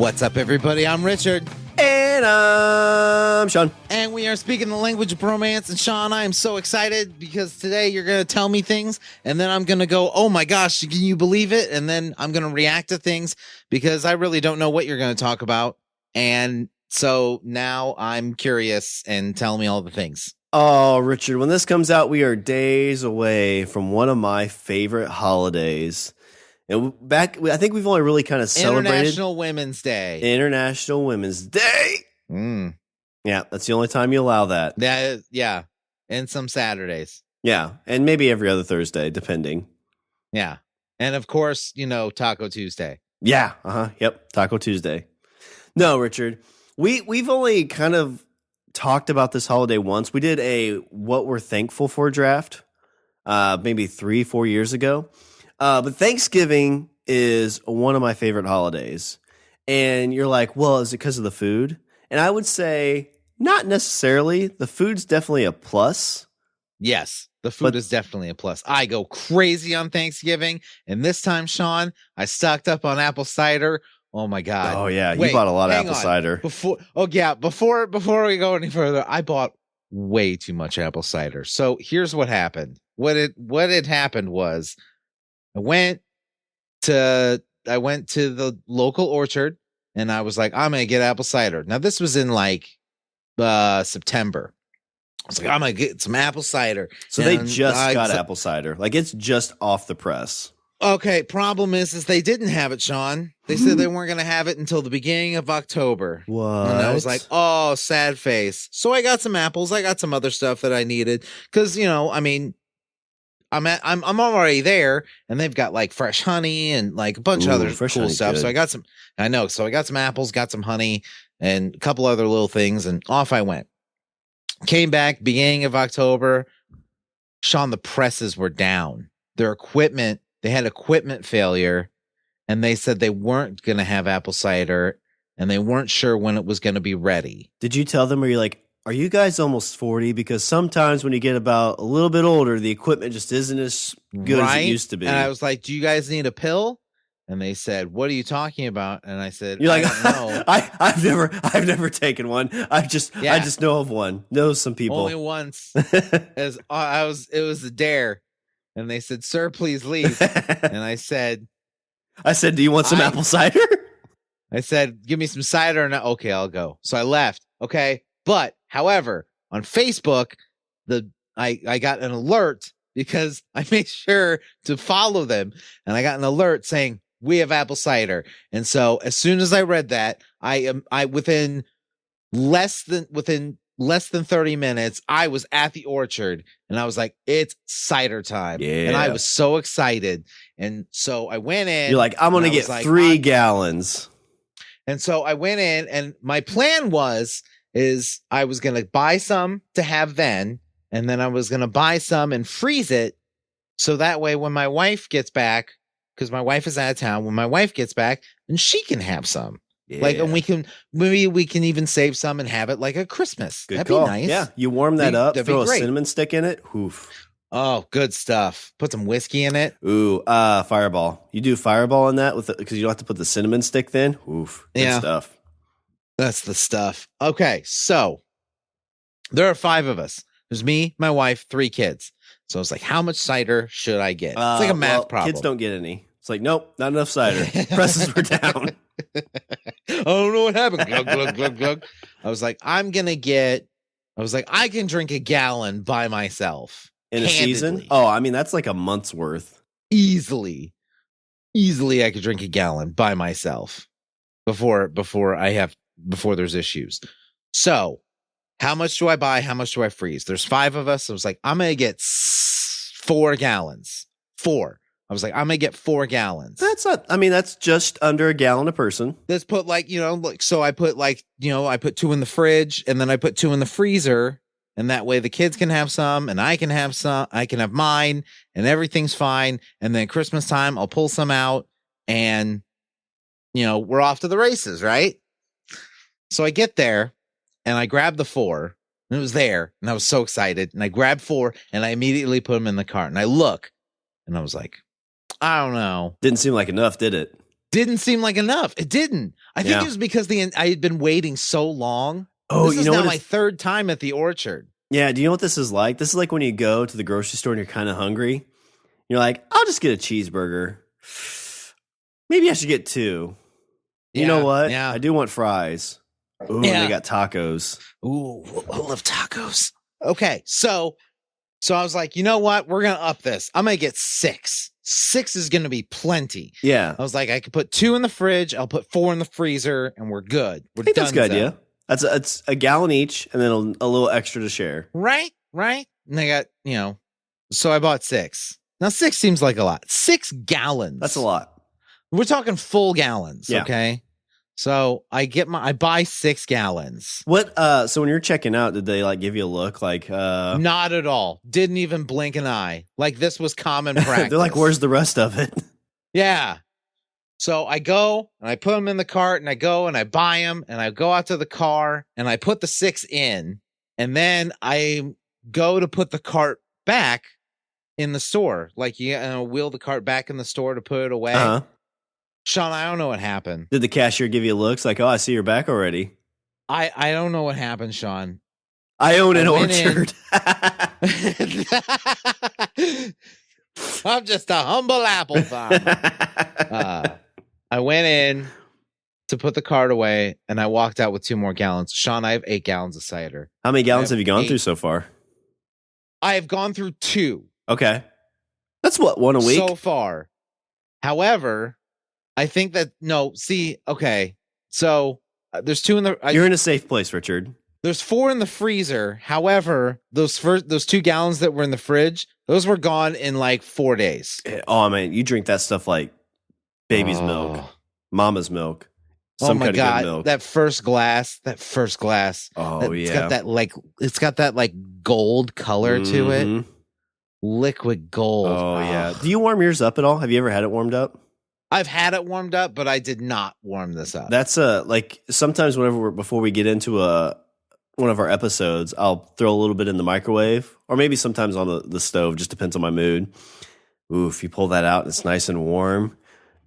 What's up, everybody? I'm Richard. And I'm Shawn. And we are speaking the language of Bromance. And Shawn, I am so excited because today you're going to tell me things and then I'm going to go, oh my gosh, can you believe it? And then I'm going to react to things because I really don't know what you're going to talk about. And so now I'm curious, and tell me all the things. Oh, Richard, when this comes out, we are days away from one of my favorite holidays. And I think we've only really kind of celebrated International Women's Day. International Women's Day. Yeah, that's the only time you allow that. Yeah. And some Saturdays. Yeah, and maybe every other Thursday, depending. Yeah. And of course, Taco Tuesday. Yeah, yep, Taco Tuesday. No, Richard, we've only kind of talked about this holiday once. We did a What We're Thankful For draft maybe 3-4 years ago. But Thanksgiving is one of my favorite holidays. And you're like, well, is it because of the food? And I would say not necessarily. The food's definitely a plus. Yes, the food is definitely a plus. I go crazy on Thanksgiving. And this time, Shawn, I stocked up on apple cider. Oh, my God. Oh, yeah. You bought a lot of apple cider. Before we go any further, I bought way too much apple cider. So here's what happened. What had happened was I went to the local orchard and I was like, I'm going to get apple cider. Now, this was in September. I was like, I'm going to get some apple cider. So they just got apple cider. Like, it's just off the press. Okay. Problem is they didn't have it, Shawn. They said they weren't going to have it until the beginning of October. What? And I was like, oh, sad face. So I got some apples. I got some other stuff that I needed. Cause I'm already there, and they've got like fresh honey and like a bunch of other cool stuff. Good. So I got some apples, got some honey, and a couple other little things, and off I went. Came back beginning of October. Shawn, the presses were down. Their equipment, they had equipment failure, and they said they weren't going to have apple cider, and they weren't sure when it was going to be ready. Did you tell them, or you like, are you guys almost 40? Because sometimes when you get about a little bit older, the equipment just isn't as good as it used to be. And I was like, do you guys need a pill? And they said, what are you talking about? And I said, you're like, I don't know. I've never taken one. I just know of one. Know some people. Only once. It was a dare. And they said, sir, please leave. And I said, do you want some apple cider? I said, give me some cider. And okay, I'll go. So I left. Okay. But however, on Facebook, I got an alert because I made sure to follow them, and I got an alert saying we have apple cider. And so as soon as I read that, within less than 30 minutes, I was at the orchard, and I was like, it's cider time. Yeah. And I was so excited. And so I went in. You're like, I'm going to get 3 gallons. And so I went in, and my plan is I was going to buy some to have then, and then I was going to buy some and freeze it. So that way, when my wife gets back, because my wife is out of town, when my wife gets back, and she can have some. Yeah. And maybe we can even save some and have it like a Christmas. That'd be nice. Yeah. You warm that up, throw a cinnamon stick in it. Oof. Oh, good stuff. Put some whiskey in it. Ooh, Fireball. You do Fireball in that because you don't have to put the cinnamon stick then. Oof. Good stuff. That's the stuff. Okay, so there are 5 of us. There's me, my wife, 3 kids. So it's like, how much cider should I get? It's like a math problem. Kids don't get any. It's like, nope, not enough cider. Presses were down. I don't know what happened. Glug, glug, glug, glug. I was like, I can drink a gallon by myself. In a season? Oh, I mean, that's like a month's worth. Easily, I could drink a gallon by myself before there's issues. So how much do I buy? How much do I freeze? There's 5 of us. I was like, I'm going to get 4 gallons. 4. I was like, I'm going to get 4 gallons. That's just under a gallon a person. Let's put so I put I put 2 in the fridge, and then I put 2 in the freezer. And that way the kids can have some, and I can have some, I can have mine, and everything's fine. And then Christmas time, I'll pull some out, and we're off to the races, right? So I get there, and I grab the 4, and it was there, and I was so excited. And I grabbed 4, and I immediately put them in the cart. And I look, and I was like, I don't know. Didn't seem like enough, did it? didn't seem like enough. It didn't. I think it was because I had been waiting so long. Oh, this is now my third time at the Orchard. Yeah, do you know what this is like? This is like when you go to the grocery store and you're kind of hungry. You're like, I'll just get a cheeseburger. Maybe I should get 2. You know what? Yeah. I do want fries. Ooh, they got tacos. Ooh, I love tacos. Okay, so I was like, you know what? We're going to up this. I'm going to get 6. 6 is going to be plenty. Yeah. I was like, I could put 2 in the fridge. I'll put 4 in the freezer, and we're good. We're I think done. that's a good idea. It's a gallon each, and then a little extra to share. Right. And I got, so I bought 6. Now 6 seems like a lot. 6 gallons. That's a lot. We're talking full gallons. Yeah. Okay. So I buy 6 gallons. What? So when you're checking out, did they like give you a look? Like, not at all. Didn't even blink an eye. Like this was common practice. They're like, where's the rest of it? Yeah. So I go and I put them in the cart and I go and I buy them and I go out to the car and I put the 6 in and then I go to put the cart back in the store. Like you wheel the cart back in the store to put it away. Uh-huh. Shawn, I don't know what happened. Did the cashier give you looks like, oh, I see you're back already? I don't know what happened, Shawn. I own an orchard. I'm just a humble apple farmer. I went in to put the cart away, and I walked out with 2 more gallons. Shawn, I have 8 gallons of cider. How many gallons have you gone through so far? I have gone through 2. Okay. That's what, 1 a week? So far. However, I think that, okay. So there's 2 in the... You're in a safe place, Richard. There's 4 in the freezer. However, those 2 gallons that were in the fridge, those were gone in like 4 days. Oh, man. You drink that stuff like baby's milk, mama's milk. Some kind of good milk. That first glass. Oh, it's got that like gold color to it. Liquid gold. Oh, yeah. Do you warm yours up at all? Have you ever had it warmed up? I've had it warmed up, but I did not warm this up. That's like sometimes before we get into one of our episodes, I'll throw a little bit in the microwave or maybe sometimes on the stove, just depends on my mood. Ooh, if you pull that out and it's nice and warm,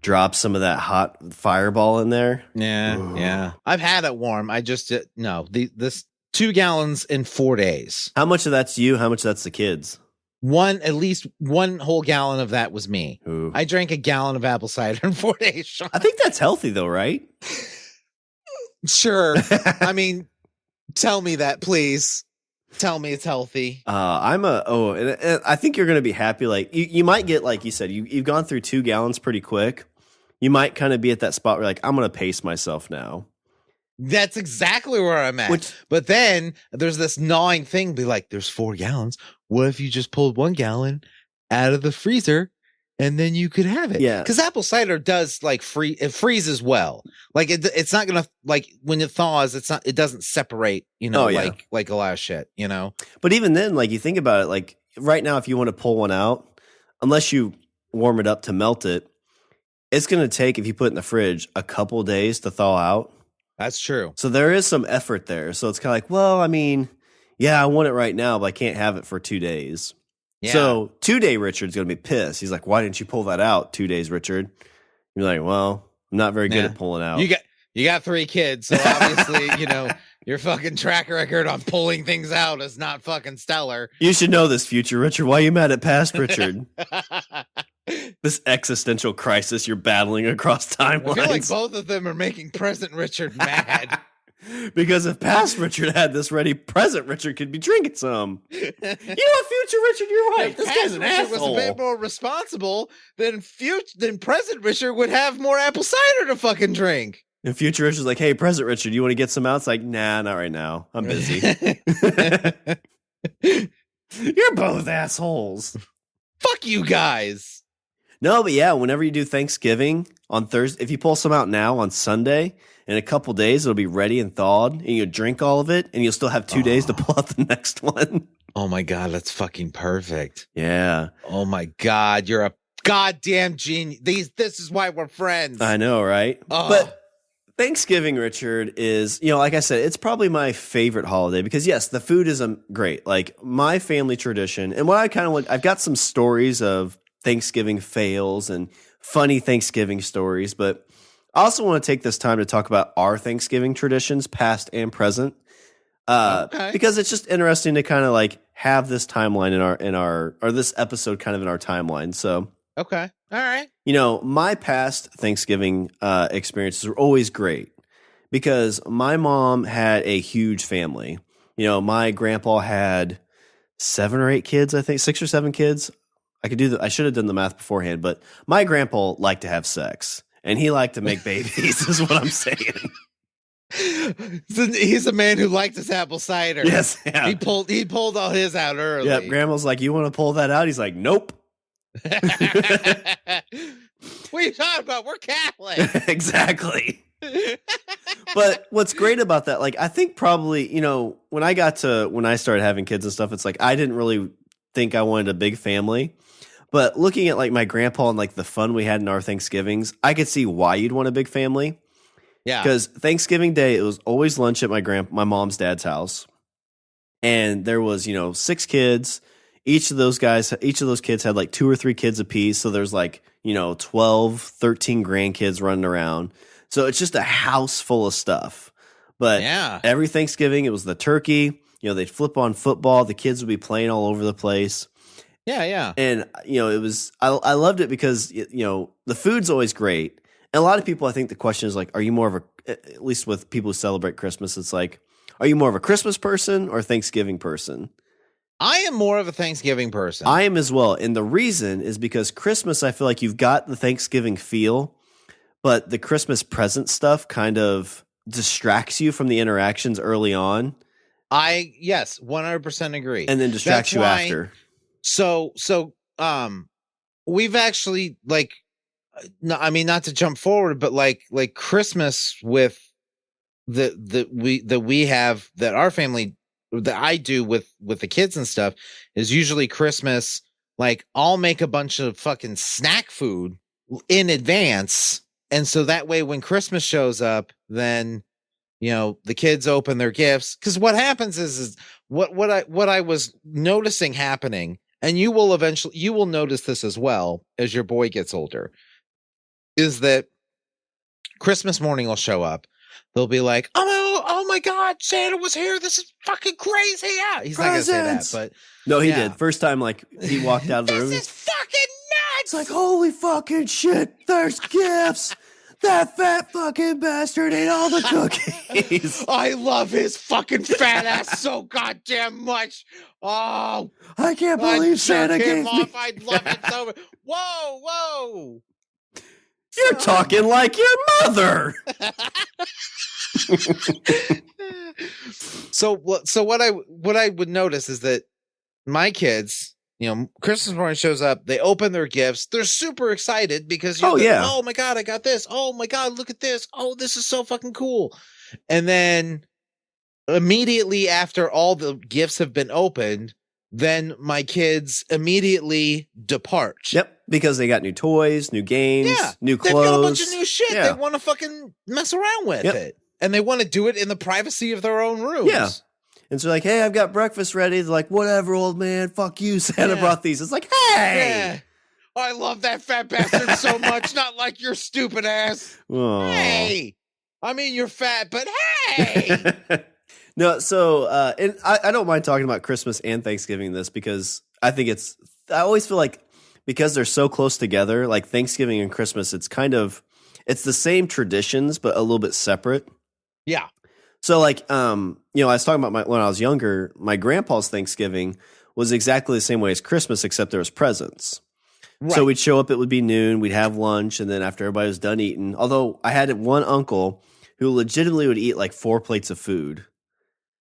drop some of that hot fireball in there. Yeah. Ooh. Yeah. I've had it warm. I just, this 2 gallons in 4 days. How much of that's you? How much of that's the kids? At least 1 whole gallon of that was me. Ooh. I drank a gallon of apple cider in 4 days, Shawn. I think that's healthy though, right? Sure. I mean, tell me that, please. Tell me it's healthy. And I think you're going to be happy. Like you might get, like you said, you've gone through 2 gallons pretty quick. You might kind of be at that spot where like, I'm going to pace myself now. That's exactly where I'm at. But then there's this gnawing thing. Be like, there's 4 gallons. What if you just pulled 1 gallon out of the freezer and then you could have it? Yeah. Because apple cider does like it freezes well. Like it's not going to, like when it thaws, it doesn't separate, like a lot of shit, But even then, like you think about it, like right now, if you want to pull one out, unless you warm it up to melt it, it's going to take, if you put it in the fridge, a couple days to thaw out. That's true. So there is some effort there. So it's kind of like, well, I mean, yeah, I want it right now, but I can't have it for 2 days. Yeah. So 2-day Richard's going to be pissed. He's like, why didn't you pull that out 2 days, Richard? You're like, well, I'm not very good at pulling out. You got 3 kids. So obviously, your fucking track record on pulling things out is not fucking stellar. You should know this, future Richard. Why are you mad at past Richard? This existential crisis you're battling across timelines. I feel like both of them are making present Richard mad. Because if past Richard had this ready, present Richard could be drinking some. You know what, future Richard, you're right. This guy's an asshole. Was a bit more responsible, then present Richard would have more apple cider to fucking drink. And future Richard's like, hey, present Richard, you want to get some out? It's like, nah, not right now. I'm busy. You're both assholes. Fuck you guys. No, but yeah, whenever you do Thanksgiving on Thursday, if you pull some out now on Sunday, in a couple days it'll be ready and thawed, and you drink all of it, and you'll still have 2 days to pull out the next one. Oh my God, that's fucking perfect. Yeah. Oh my God, you're a goddamn genius. This is why we're friends. I know, right? Oh. But Thanksgiving, Richard, is, like I said, it's probably my favorite holiday because, yes, the food is great. Like my family tradition, and what I've got some stories of Thanksgiving fails and funny Thanksgiving stories, but I also want to take this time to talk about our Thanksgiving traditions, past and present, because it's just interesting to kind of like have this timeline or this episode kind of in our timeline. So, okay, all right. My past Thanksgiving experiences were always great because my mom had a huge family. My grandpa had 7 or 8 kids, I think 6 or 7 kids. I should have done the math beforehand, but my grandpa liked to have sex. And he liked to make babies, is what I'm saying. He's a man who liked his apple cider. Yes, yeah. He pulled all his out early. Yep, Grandma's like, you want to pull that out? He's like, nope. What are you talking about? We're Catholic. Exactly. But what's great about that, like, I think probably, when I started having kids and stuff, it's like I didn't really think I wanted a big family. But looking at like my grandpa and like the fun we had in our Thanksgivings, I could see why you'd want a big family. Yeah. Because Thanksgiving Day, it was always lunch at my mom's dad's house. And there was, 6 kids. Each of those kids had like 2 or 3 kids apiece. So there's like, 12, 13 grandkids running around. So it's just a house full of stuff. But every Thanksgiving, it was the turkey. They'd flip on football. The kids would be playing all over the place. Yeah. And, it was, I loved it because, the food's always great. And a lot of people, I think the question is like, are you more of at least with people who celebrate Christmas, it's like, are you more of a Christmas person or a Thanksgiving person? I am more of a Thanksgiving person. I am as well. And the reason is because Christmas, I feel like you've got the Thanksgiving feel, but the Christmas present stuff kind of distracts you from the interactions early on. Yes, 100% agree. And then distracts you after. So, we've actually like, no, I mean, not to jump forward, but like Christmas with that our family, that I do with the kids and stuff is usually Christmas. Like I'll make a bunch of fucking snack food in advance. And so that way when Christmas shows up, then, the kids open their gifts. Cause what happens is what I was noticing happening, and you will notice this as well as your boy gets older, is that Christmas morning will show up. They'll be like, oh my God, Santa was here. This is fucking crazy. Yeah. He's Presents. not going to say that, but. No, he did. First time, like, he walked out of the room. This is fucking nuts. It's like, holy fucking shit. There's gifts. That fat fucking bastard ate all the cookies. I love his fucking fat ass so goddamn much. Oh, I can't believe Santa gave me. I love it so much. Whoa. You're talking like your mother. So what I would notice is that my kids, Christmas morning shows up, they open their gifts, they're super excited because oh my God, I got this. Oh my God, look at this. Oh, this is so fucking cool. And then immediately after all the gifts have been opened, then my kids immediately depart. Yep, because they got new toys, new games, new clothes. They've got a bunch of new shit. They want to fucking mess around with it. And they want to do it in the privacy of their own rooms. Yeah. And so like, hey, I've got breakfast ready. They're like, whatever, old man. Fuck you. Santa brought these. It's like, hey. Yeah. I love that fat bastard so much. Not like your stupid ass. Aww. Hey. I mean, you're fat, but hey. No, so and I don't mind talking about Christmas and Thanksgiving this because I think I always feel like because they're so close together, like Thanksgiving and Christmas, it's the same traditions, but a little bit separate. Yeah. So like, I was talking about when I was younger, my grandpa's Thanksgiving was exactly the same way as Christmas, except there was presents. Right. So we'd show up, it would be noon, we'd have lunch, and then after everybody was done eating, although I had one uncle who legitimately would eat like 4 plates of food.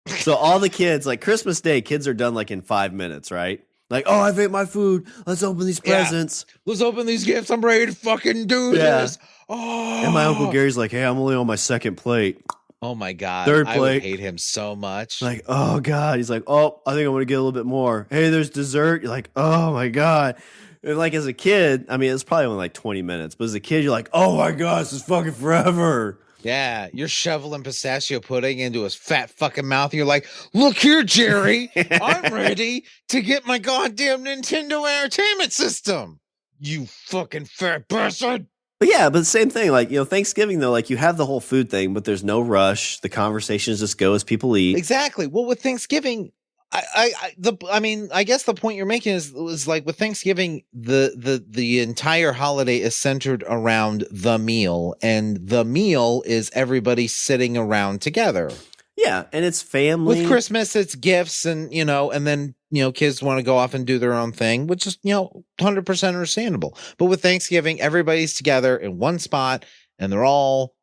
So all the kids, like Christmas Day, kids are done like in 5 minutes, right? Like, oh, I've ate my food. Let's open these presents. Let's open these gifts. I'm ready to fucking do this. Oh. And my Uncle Gary's like, hey, I'm only on my 2nd plate. Oh my God. 3rd plate. I would hate him so much. Like, oh God. He's like, oh, I think I'm going to get a little bit more. Hey, there's dessert. You're like, oh my God. And like as a kid, I mean, it's probably only like 20 minutes, but as a kid, you're like, oh my God, this is fucking forever. Yeah, you're shoveling pistachio pudding into his fat fucking mouth. You're like, look here, Jerry. I'm ready to get my goddamn Nintendo Entertainment System. You fucking fat bastard. But yeah, but the same thing, like, Thanksgiving though, like you have the whole food thing, but there's no rush. The conversations just go as people eat. Exactly. Well, with Thanksgiving, I guess the point you're making is like with Thanksgiving, the entire holiday is centered around the meal, and the meal is everybody sitting around together. Yeah, and it's family. With Christmas, it's gifts, and and then kids want to go off and do their own thing, which is 100% understandable. But with Thanksgiving, everybody's together in one spot, and they're all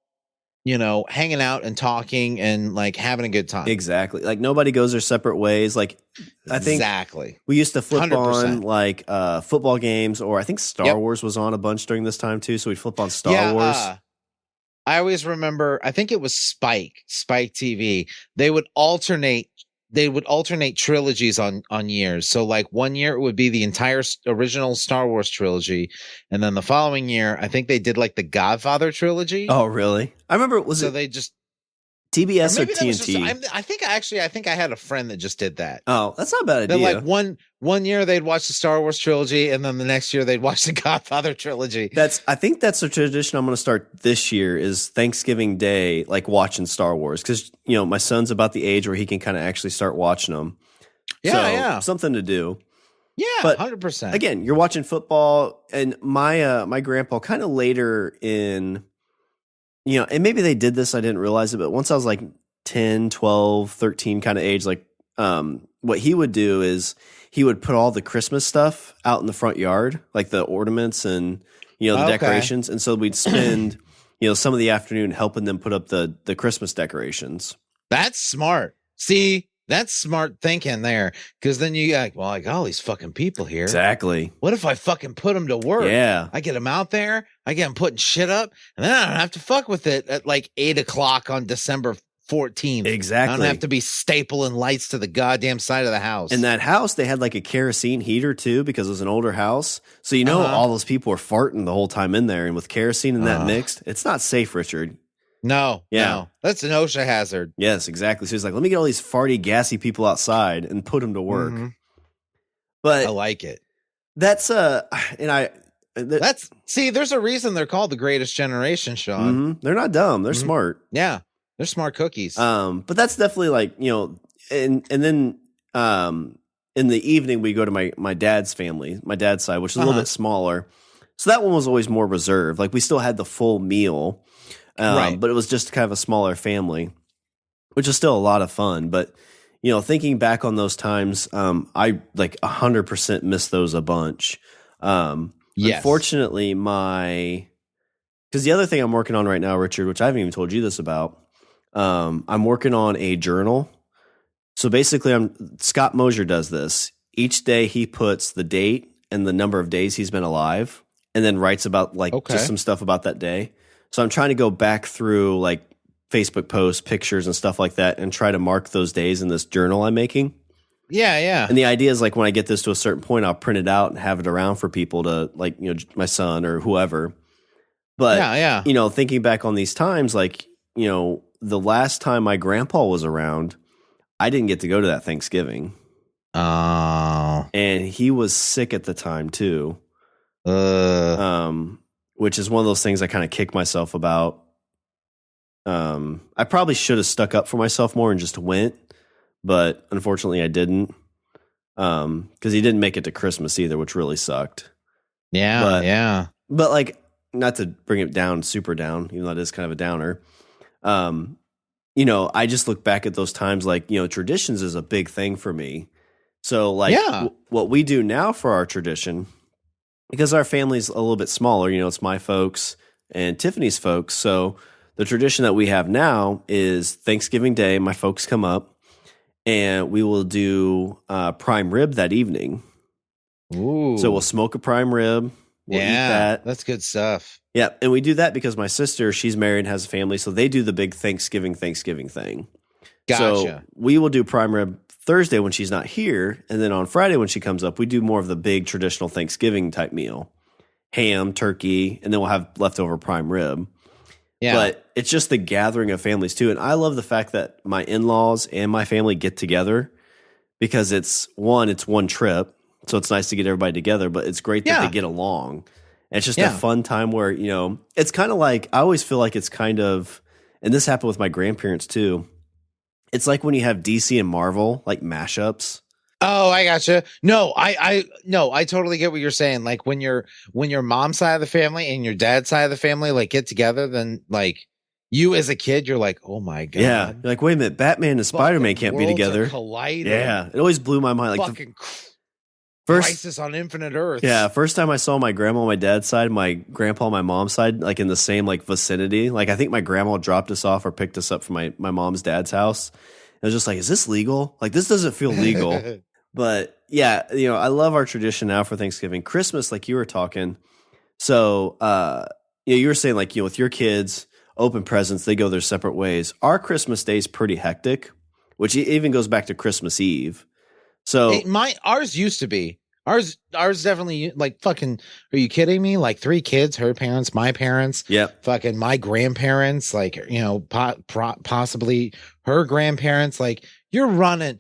hanging out and talking and like having a good time. Exactly. Like nobody goes their separate ways. Like I think exactly. We used to flip 100%. on like football games, or I think Star Wars was on a bunch during this time too. So we'd flip on Star Wars. I always remember, I think it was Spike TV. They would alternate trilogies on years. So like one year it would be the entire original Star Wars trilogy, and then the following year I think they did like the Godfather trilogy. Oh, really? I remember they just TBS or TNT? I think I had a friend that just did that. Oh, that's not a bad idea. Like one year they'd watch the Star Wars trilogy, and then the next year they'd watch the Godfather trilogy. I think that's a tradition I'm going to start this year, is Thanksgiving Day, like watching Star Wars, because my son's about the age where he can kind of actually start watching them. Yeah, something to do. Yeah, but 100%. Again, you're watching football, and my grandpa kind of later in. And maybe they did this, I didn't realize it, but once I was like 10, 12, 13 kind of age, like what he would do is he would put all the Christmas stuff out in the front yard, like the ornaments and, the decorations. And so we'd spend, some of the afternoon helping them put up the Christmas decorations. That's smart. See, that's smart thinking there. Because then you got, I got all these fucking people here. Exactly. What if I fucking put them to work? Yeah. I get them out there. I get them putting shit up. And then I don't have to fuck with it at like 8:00 on December 14th. Exactly. I don't have to be stapling lights to the goddamn side of the house. In that house, they had like a kerosene heater too, because it was an older house. So, all those people were farting the whole time in there. And with kerosene and that mixed, it's not safe, Richard. No, that's an OSHA hazard. Yes, exactly. So he's like, let me get all these farty, gassy people outside and put them to work. Mm-hmm. But I like it. That's there's a reason they're called the Greatest Generation, Shawn. Mm-hmm. They're not dumb. They're smart. Yeah, they're smart cookies. But that's definitely like, and then in the evening we go to my dad's family, my dad's side, which is a little bit smaller. So that one was always more reserved. Like we still had the full meal. Right. But it was just kind of a smaller family, which is still a lot of fun. But, thinking back on those times, I like 100% miss those a bunch. Yes. Unfortunately, because the other thing I'm working on right now, Richard, which I haven't even told you this about, I'm working on a journal. So basically, Scott Mosier does this. Each day he puts the date and the number of days he's been alive, and then writes about just some stuff about that day. So I'm trying to go back through like Facebook posts, pictures, and stuff like that, and try to mark those days in this journal I'm making. Yeah, yeah. And the idea is like when I get this to a certain point, I'll print it out and have it around for people to like, my son or whoever. But, thinking back on these times, like, the last time my grandpa was around, I didn't get to go to that Thanksgiving. Oh. And he was sick at the time too. Which is one of those things I kind of kick myself about. I probably should have stuck up for myself more and just went, but unfortunately I didn't. Because he didn't make it to Christmas either, which really sucked. Yeah, But like, not to bring it down, super down, even though it is kind of a downer. I just look back at those times like, traditions is a big thing for me. So like what we do now for our tradition, because our family's a little bit smaller, it's my folks and Tiffany's folks. So the tradition that we have now is Thanksgiving Day, my folks come up and we will do prime rib that evening. Ooh. So we'll smoke a prime rib. We'll eat that. That's good stuff. Yeah. And we do that because my sister, she's married and has a family. So they do the big Thanksgiving thing. Gotcha. So we will do prime rib Thursday when she's not here, and then on Friday when she comes up, we do more of the big traditional Thanksgiving type meal, ham, turkey, and then we'll have leftover prime rib. Yeah, but it's just the gathering of families too, and I love the fact that my in-laws and my family get together because it's one trip, so it's nice to get everybody together, but it's great that they get along, And it's just a fun time where, it's kind of like, I always feel like it's kind of, and this happened with my grandparents too. It's like when you have DC and Marvel, like mashups. Oh, I gotcha. No, I totally get what you're saying. Like when your mom's side of the family and your dad's side of the family like get together, then like you as a kid, you're like, oh my God. Yeah. You're like, wait a minute, Batman and Spider-Man can't be together. Yeah. It always blew my mind. Like fucking Crisis on Infinite Earth. Yeah. First time I saw my grandma on my dad's side, my grandpa on my mom's side, like in the same like vicinity. Like I think my grandma dropped us off or picked us up from my mom's dad's house. I was just like, is this legal? Like this doesn't feel legal. But yeah, I love our tradition now for Thanksgiving. Christmas, like you were talking. So, you were saying like, with your kids, open presents, they go their separate ways. Our Christmas day is pretty hectic, which even goes back to Christmas Eve. So ours used to be. Ours definitely like fucking, are you kidding me? Like 3 kids, her parents, my parents, fucking my grandparents, like, possibly her grandparents, like you're running.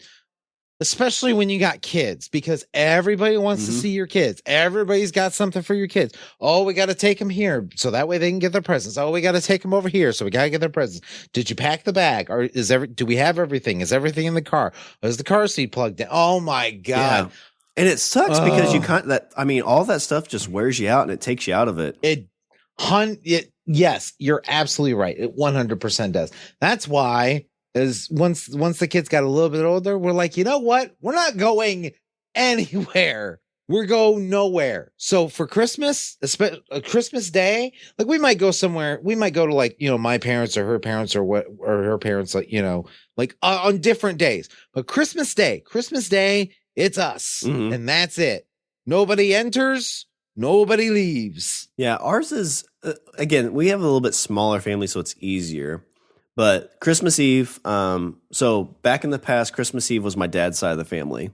Especially when you got kids, because everybody wants to see your kids. Everybody's got something for your kids. Oh, we got to take them here so that way they can get their presents. Oh, we got to take them over here so we got to get their presents. Did you pack the bag? Or do we have everything? Is everything in the car? Is the car seat plugged in? Oh my God. Yeah. And it sucks because all that stuff just wears you out and it takes you out of it. Yes, you're absolutely right. It 100% does. That's why. Is once the kids got a little bit older, we're like, you know what? We're not going anywhere. We're going nowhere. So for Christmas, Christmas Day, like we might go somewhere. We might go to like, my parents or her parents or her parents, like, like on different days. But Christmas Day, it's us. And that's it. Nobody enters. Nobody leaves. Yeah. Ours is, again, we have a little bit smaller family, so it's easier. But Christmas Eve, so back in the past, Christmas Eve was my dad's side of the family,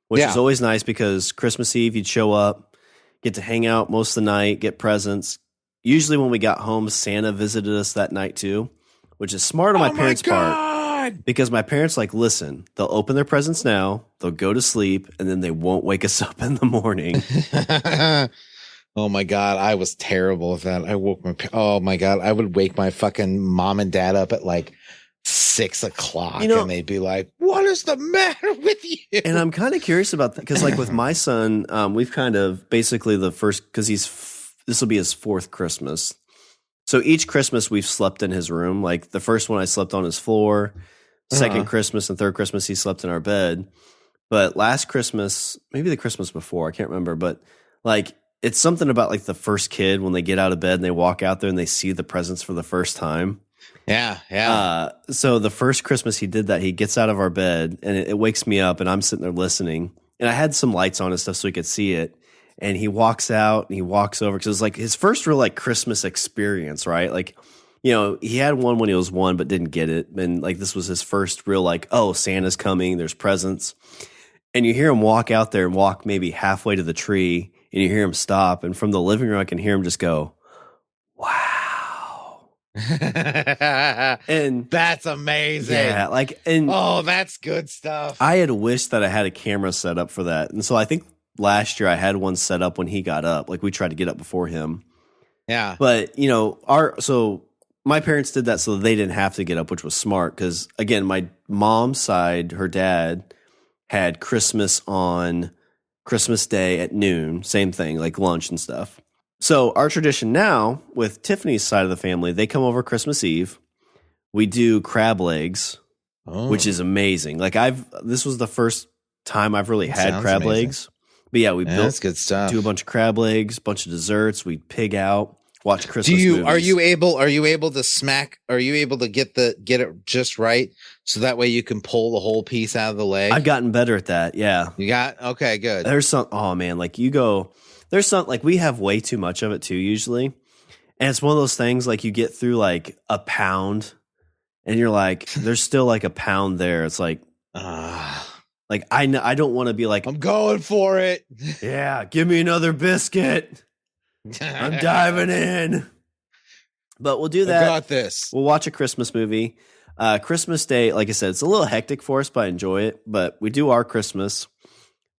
which is always nice because Christmas Eve, you'd show up, get to hang out most of the night, get presents. Usually when we got home, Santa visited us that night too, which is smart on my parents' part. Because my parents listen, they'll open their presents now, they'll go to sleep, and then they won't wake us up in the morning. Oh my God, I was terrible with that. Oh my God, I would wake my fucking mom and dad up at like 6 o'clock and they'd be like, what is the matter with you? And I'm kind of curious about that because like with my son, we've kind of basically because this will be his 4th Christmas. So each Christmas we've slept in his room. Like the first one I slept on his floor, second Christmas and third Christmas he slept in our bed. But last Christmas, maybe the Christmas before, I can't remember, but like it's something about like the first kid when they get out of bed and they walk out there and they see the presents for the first time. Yeah. So the first Christmas he did that, he gets out of our bed and it wakes me up and I'm sitting there listening. And I had some lights on and stuff so he could see it. And he walks out and he walks over because it was like his first real like Christmas experience, right? Like, he had one when he was 1 but didn't get it. And like this was his first real like, oh, Santa's coming, there's presents. And you hear him walk out there and walk maybe halfway to the tree. And you hear him stop, and from the living room, I can hear him just go, wow. And that's amazing. Yeah, that's good stuff. I had wished that I had a camera set up for that. And so I think last year I had one set up when he got up. Like we tried to get up before him. Yeah. But, so my parents did that so they didn't have to get up, which was smart. Because, again, my mom's side, her dad had Christmas on Christmas Day at noon, same thing, like lunch and stuff. So our tradition now with Tiffany's side of the family, they come over Christmas Eve. We do crab legs, which is amazing. Like this was the first time I've really had crab legs. But yeah, that's good stuff. Do a bunch of crab legs, bunch of desserts. We pig out, watch Christmas movies. Are you able to get it just right so that way you can pull the whole piece out of the leg? I've gotten better at that. Yeah. Okay, good. There's some like we have way too much of it too usually. And it's one of those things like you get through like a pound and you're like, there's still like a pound there. It's like, like I don't want to be like, I'm going for it. Yeah. Give me another biscuit. I'm diving in. But we'll do that. I got this. We'll watch a Christmas movie. Christmas Day, like I said, it's a little hectic for us, but I enjoy it. But we do our Christmas.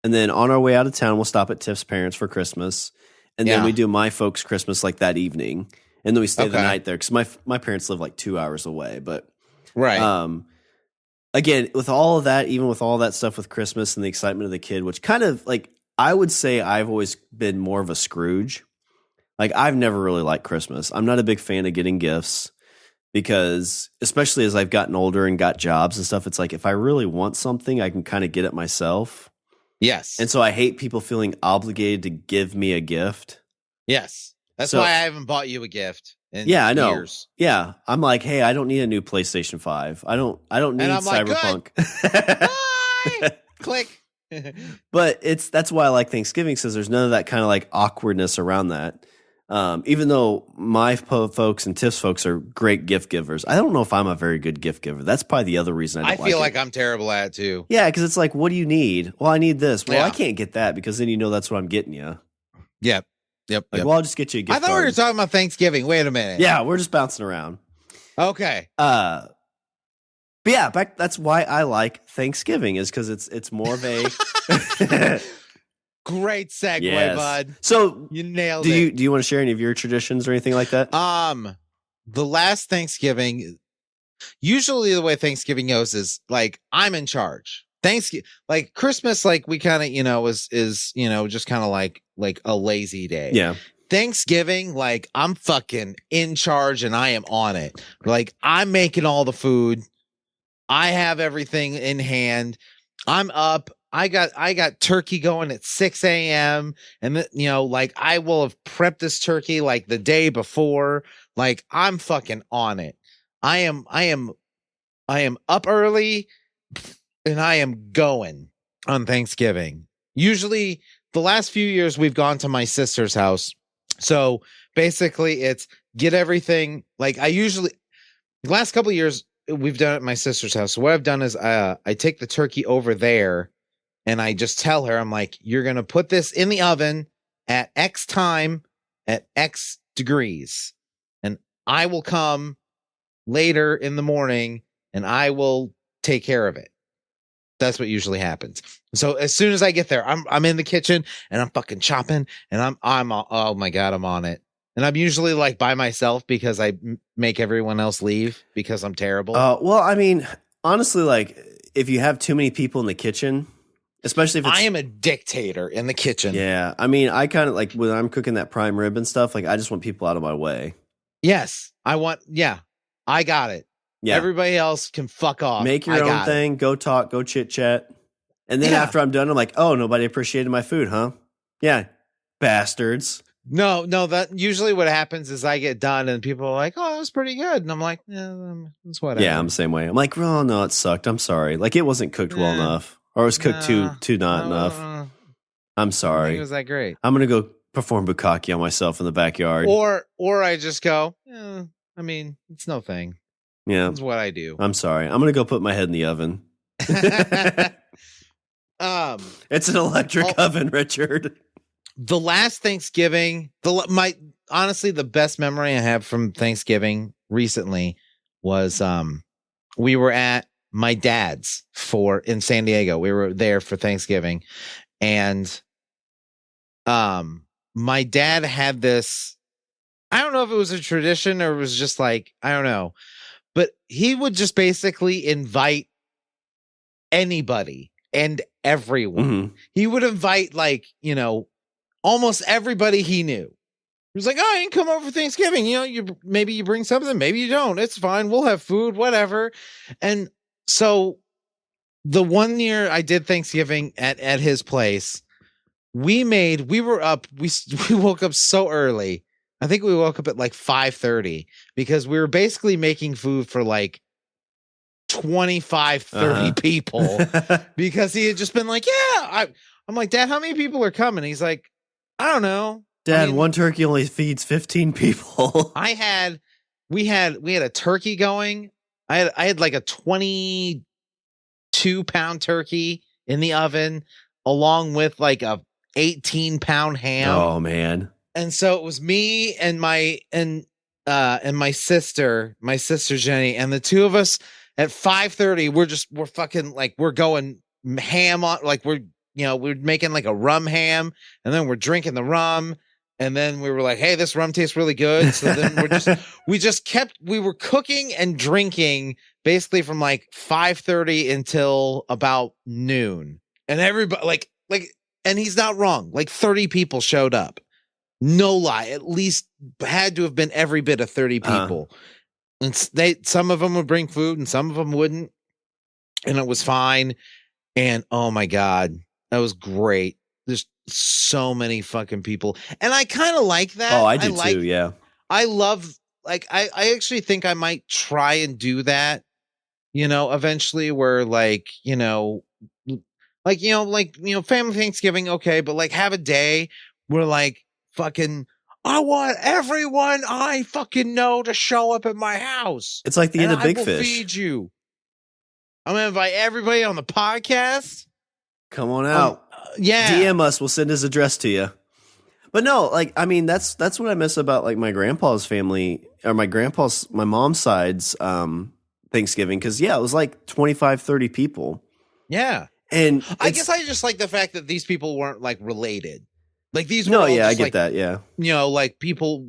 And then on our way out of town, we'll stop at Tiff's parents for Christmas. and then we do my folks' Christmas like that evening, and then we stay the night there because my parents live like 2 hours away. But again, with all of that, even with all that stuff with Christmas and the excitement of the kid, which kind of like I would say I've always been more of a Scrooge. Like I've never really liked Christmas. I'm not a big fan of getting gifts. Because especially as I've gotten older and got jobs and stuff, it's like if I really want something, I can kind of get it myself. Yes. And so I hate people feeling obligated to give me a gift. Yes. That's why I haven't bought you a gift in I know. years. Yeah. I'm like, hey, I don't need a new PlayStation 5. I don't need Cyberpunk. Bye! Click. But that's why I like Thanksgiving, because there's none of that kind of like awkwardness around that. Even though my folks and Tiff's folks are great gift givers, I don't know if I'm a very good gift giver. That's probably the other reason I feel like I'm terrible at it too. Yeah, because it's like, what do you need? Well, I need this. Well, I can't get that because then you know that's what I'm getting you. Yep. Well, I'll just get you a gift I thought we were talking about Thanksgiving. Wait a minute. Yeah, we're just bouncing around. Okay. But yeah, that's why I like Thanksgiving is because it's more of a great segue, bud. So you nailed it. Do you want to share any of your traditions or anything like that? The last Thanksgiving, usually the way Thanksgiving goes is like I'm in charge. Thanksgiving, like Christmas, like we kind of is just kind of like a lazy day. Yeah. Thanksgiving, like I'm fucking in charge and I am on it. Like I'm making all the food. I have everything in hand. I'm up. I got turkey going at 6 a.m. and like I will have prepped this turkey like the day before. Like I'm fucking on it. I am up early and I am going on Thanksgiving. Usually the last few years we've gone to my sister's house. So basically it's get everything like the last couple of years we've done it at my sister's house. So what I've done is I take the turkey over there and I just tell her, I'm like, you're going to put this in the oven at X time at X degrees. And I will come later in the morning and I will take care of it. That's what usually happens. So as soon as I get there, I'm in the kitchen and I'm fucking chopping and I'm oh my God, I'm on it. And I'm usually like by myself because I make everyone else leave because I'm terrible. Well, I mean, honestly, like if you have too many people in the kitchen, especially if I am a dictator in the kitchen. Yeah. I mean, I kind of like when I'm cooking that prime rib and stuff, like I just want people out of my way. Yes. I got it. Yeah. Everybody else can fuck off. Make your own thing. Go talk, go chit chat. And then after I'm done, I'm like, oh, nobody appreciated my food, huh? Yeah. Bastards. No, that usually what happens is I get done and people are like, oh, that was pretty good. And I'm like, yeah, it's whatever. Yeah, I'm the same way. I'm like, oh, no, it sucked. I'm sorry. Like it wasn't cooked well enough. Or it was cooked too not enough. I'm sorry. I think it was that great. I'm going to go perform bukkake on myself in the backyard. Or I just go, I mean, it's no thing. Yeah. That's what I do. I'm sorry. I'm going to go put my head in the oven. It's an electric oven, Richard. The last Thanksgiving, honestly, the best memory I have from Thanksgiving recently was we were at my dad's in San Diego. We were there for Thanksgiving. And my dad had this, I don't know if it was a tradition or it was just like, I don't know, but he would just basically invite anybody and everyone. Mm-hmm. He would invite almost everybody he knew. He was like, oh, you can come over for Thanksgiving. Maybe you bring something, maybe you don't. It's fine. We'll have food, whatever. And so the one year I did Thanksgiving at his place, we woke up so early. I think we woke up at like 5:30 because we were basically making food for like 25, 30 people because he had just been like, I'm like, Dad, how many people are coming? He's like, I don't know. Dad, one turkey only feeds 15 people. we had a turkey going. I had like a 22-pound turkey in the oven along with like a 18-pound ham. Oh man. And so it was me and my sister Jenny, and the two of us at 5:30, we're fucking like, we're going ham on, like we're making like a rum ham, and then we're drinking the rum, And then we were like, hey, this rum tastes really good. So then we were cooking and drinking basically from like 5:30 until about noon. And everybody and he's not wrong. Like 30 people showed up. No lie. At least had to have been every bit of 30 people. And some of them would bring food and some of them wouldn't. And it was fine. And oh my God, that was great. There's so many fucking people. And I kind of like that. Oh, I do too. Yeah. I love, like, I actually think I might try and do that, eventually where family Thanksgiving. Okay. But like have a day where like fucking, I want everyone I fucking know to show up at my house. It's like the end of Big Fish. Feed you. I'm going to invite everybody on the podcast. Come on out. Yeah. DM us. We'll send his address to you. But no, like, I mean, that's what I miss about like my grandpa's family or my mom's side's Thanksgiving. Cause yeah, it was like 25, 30 people. Yeah. And I guess I just like the fact that these people weren't like related. Like these were no, all yeah, just, I get that. Yeah. Like people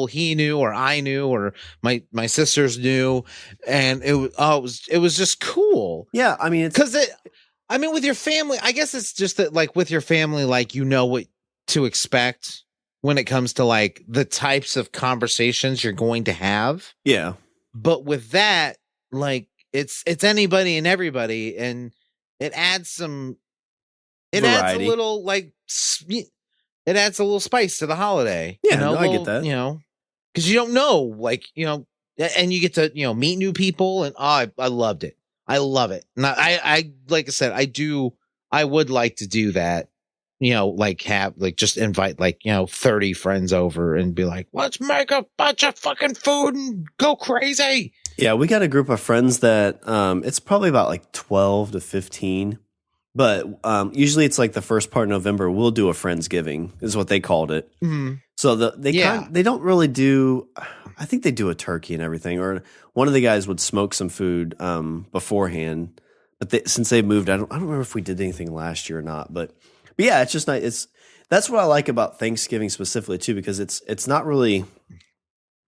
he knew or I knew or my sisters knew. And it was just cool. Yeah. I mean, with your family, I guess it's just that like with your family, like, what to expect when it comes to like the types of conversations you're going to have. Yeah. But with that, like it's anybody and everybody. And it adds variety. It adds a little like, it adds a little spice to the holiday. Yeah. I get that. Cause you don't know, like, and you get to, meet new people and I loved it. I love it. And I like I said, I would like to do that, like have like just invite like, 30 friends over and be like, let's make a bunch of fucking food and go crazy. Yeah. We got a group of friends that, it's probably about like 12 to 15, but, usually it's like the first part of November, we'll do a Friendsgiving is what they called it. Mm-hmm. So they don't really do, I think they do a turkey and everything, or one of the guys would smoke some food beforehand. But since they moved, I don't remember if we did anything last year or not. But yeah, it's just nice. That's what I like about Thanksgiving specifically too, because it's not really.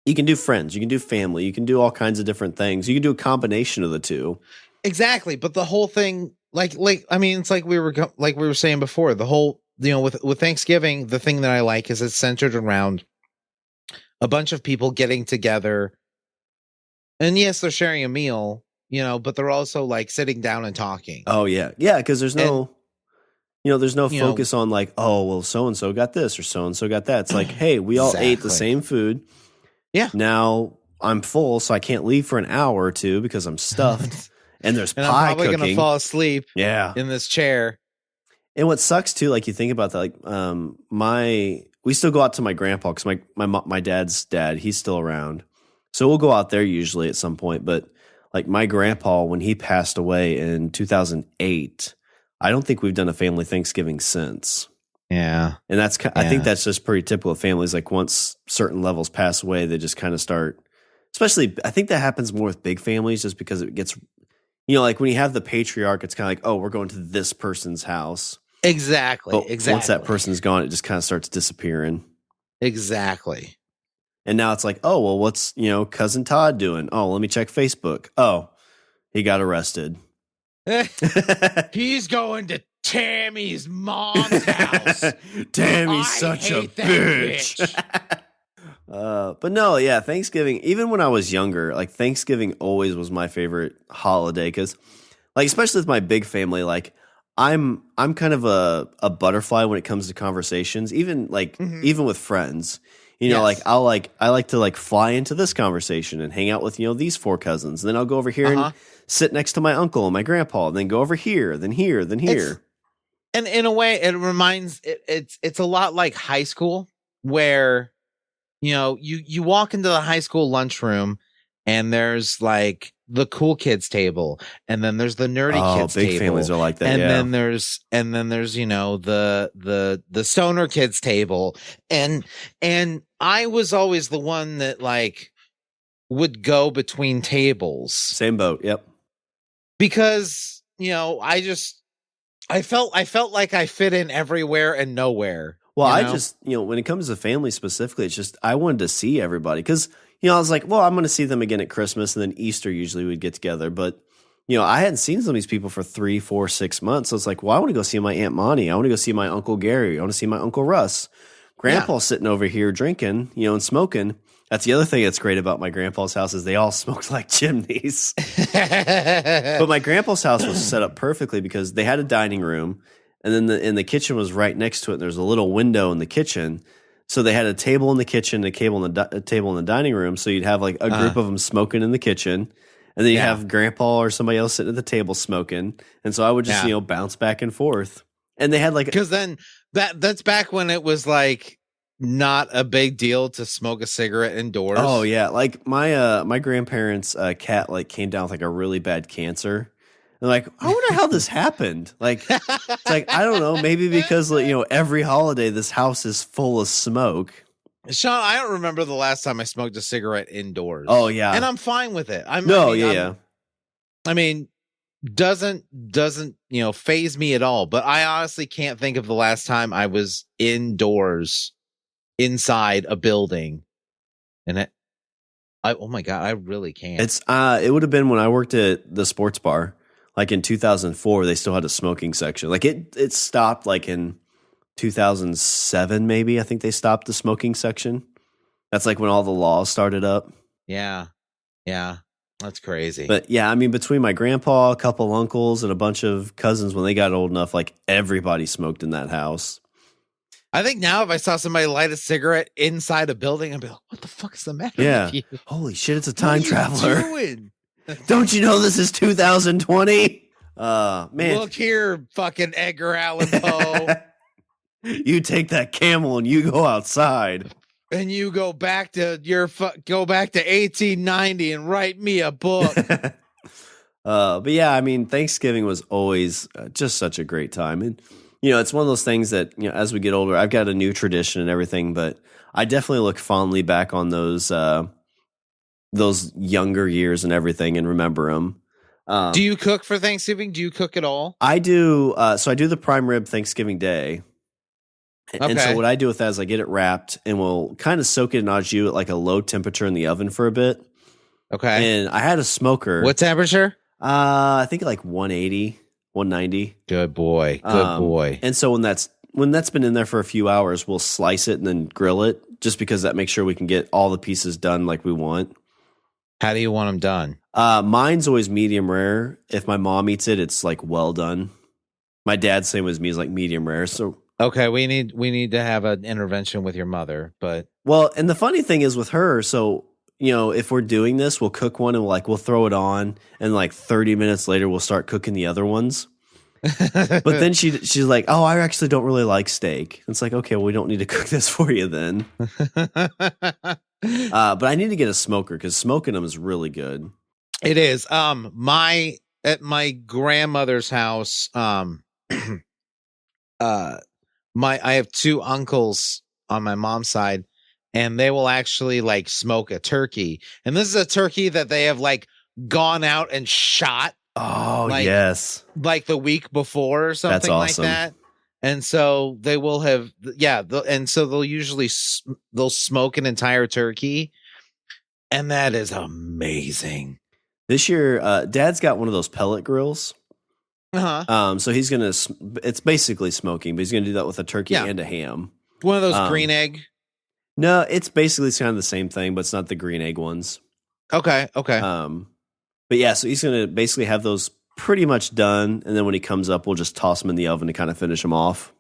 You can do friends, you can do family, you can do all kinds of different things. You can do a combination of the two. Exactly, but the whole thing, it's like we were saying before. The whole, with Thanksgiving, the thing that I like is it's centered around a bunch of people getting together. And yes, they're sharing a meal, but they're also like sitting down and talking. Oh yeah. Yeah. Cause there's no focus on like, oh, well, so-and-so got this or so-and-so got that. It's like, hey, we all ate the same food. Yeah. Now I'm full, so I can't leave for an hour or two because I'm stuffed and there's pie I'm probably cooking. going to fall asleep in this chair. And what sucks too, like you think about that, like we still go out to my grandpa because my dad's dad, he's still around. So we'll go out there usually at some point. But like my grandpa, when he passed away in 2008, I don't think we've done a family Thanksgiving since. Yeah. And I think that's just pretty typical of families. Like once certain levels pass away, they just kind of start, especially I think that happens more with big families just because it gets, like when you have the patriarch, it's kind of like, oh, we're going to this person's house. Exactly. But once that person's gone, it just kind of starts disappearing. Exactly. And now it's like, oh, well, what's, cousin Todd doing? Oh, let me check Facebook. Oh, he got arrested. He's going to Tammy's mom's house. Tammy's such a bitch. But no, yeah, Thanksgiving, even when I was younger, like Thanksgiving always was my favorite holiday because, like, especially with my big family, like, I'm kind of a butterfly when it comes to conversations, even with friends. Like I like to like fly into this conversation and hang out with these four cousins. And then I'll go over here and sit next to my uncle and my grandpa, and then go over here, then here, then here. And in a way, it reminds it's a lot like high school, where you walk into the high school lunchroom and there's like the cool kids table, and then there's the nerdy kids big table. Families are like that. And yeah. then there's the stoner kids table. And I was always the one that like would go between tables. Same boat. Yep. Because, I felt like I fit in everywhere and nowhere. Well, you I know? just, when it comes to family specifically, it's just I wanted to see everybody because, I was like, well, I'm going to see them again at Christmas, and then Easter usually we'd get together. But, I hadn't seen some of these people for 3, 4, 6 months. So it's like, well, I want to go see my Aunt Monty. I want to go see my Uncle Gary. I want to see my Uncle Russ. Grandpa's sitting over here drinking, and smoking. That's the other thing that's great about my grandpa's house is they all smoked like chimneys. But my grandpa's house was set up perfectly because they had a dining room, and then the kitchen was right next to it. There's a little window in the kitchen, so they had a table in the kitchen, a table in the dining room. So you'd have like a group of them smoking in the kitchen, and then you have Grandpa or somebody else sitting at the table smoking. And so I would just bounce back and forth. And they had like because then that's back when it was like not a big deal to smoke a cigarette indoors. Oh yeah, like my grandparents' cat like came down with like a really bad cancer. And like, I wonder how this happened. Like, it's like I don't know, maybe because every holiday this house is full of smoke. Shawn, I don't remember the last time I smoked a cigarette indoors. Oh yeah, and I'm fine with it. I mean, doesn't phase me at all. But I honestly can't think of the last time I was indoors inside a building, and oh my god, I really can't. It's it would have been when I worked at the sports bar, like in 2004. They still had a smoking section. Like it stopped like in 2007, maybe. I think they stopped the smoking section. That's like when all the laws started up. Yeah, that's crazy. But yeah, I mean, between my grandpa, a couple uncles, and a bunch of cousins, when they got old enough, like everybody smoked in that house. I think now if I saw somebody light a cigarette inside a building, I'd be like, what the fuck is the matter with you? Holy shit, it's a time traveler. Doing? Don't you know this is 2020? Man. Look here, fucking Edgar Allan Poe. You take that camel and you go outside. And you go back to 1890 and write me a book. But yeah, I mean, Thanksgiving was always just such a great time. And it's one of those things that, as we get older, I've got a new tradition and everything, but I definitely look fondly back on those younger years and everything and remember them. Do you cook for Thanksgiving? Do you cook at all? I do. So I do the prime rib Thanksgiving Day. Okay. And so what I do with that is I get it wrapped and we'll kind of soak it in au jus at like a low temperature in the oven for a bit. Okay. And I had a smoker. What temperature? I think like 180. 190. Good boy. Good boy. And so when that's been in there for a few hours, we'll slice it and then grill it just because that makes sure we can get all the pieces done like we want. How do you want them done? Mine's always medium rare. If my mom eats it, it's like well done. My dad's same as me is like medium rare. So okay, we need to have an intervention with your mother, but well, and the funny thing is with her, so if we're doing this, we'll cook one and we'll throw it on, and like 30 minutes later, we'll start cooking the other ones. But then she's like, "Oh, I actually don't really like steak." It's like, okay, well, we don't need to cook this for you then. But I need to get a smoker because smoking them is really good. It is. At my grandmother's house, I have two uncles on my mom's side. And they will actually like smoke a turkey. And this is a turkey that they have like gone out and shot. Oh, yes. Like the week before or something. That's awesome. Like that. And so they will have, and so they'll smoke an entire turkey. And that is amazing. This year, Dad's got one of those pellet grills. Uh-huh. So he's going to, it's basically smoking, but he's going to do that with a turkey and a ham. One of those green egg. No, it's basically kind of the same thing, but it's not the green egg ones. Okay. But yeah, so he's going to basically have those pretty much done, and then when he comes up, we'll just toss them in the oven to kind of finish them off.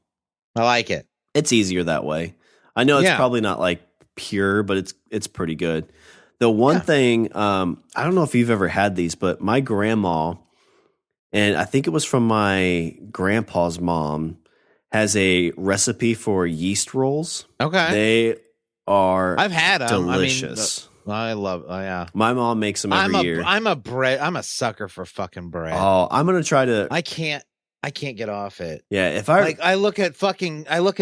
I like it. It's easier that way. I know it's probably not like pure, but it's pretty good. The one thing, I don't know if you've ever had these, but my grandma, and I think it was from my grandpa's mom, has a recipe for yeast rolls. Okay. They are I've had them. Delicious. I love. Oh yeah. My mom makes them every year. I'm a sucker for fucking bread. Oh, I'm gonna try to. I can't get off it. Yeah, if I look at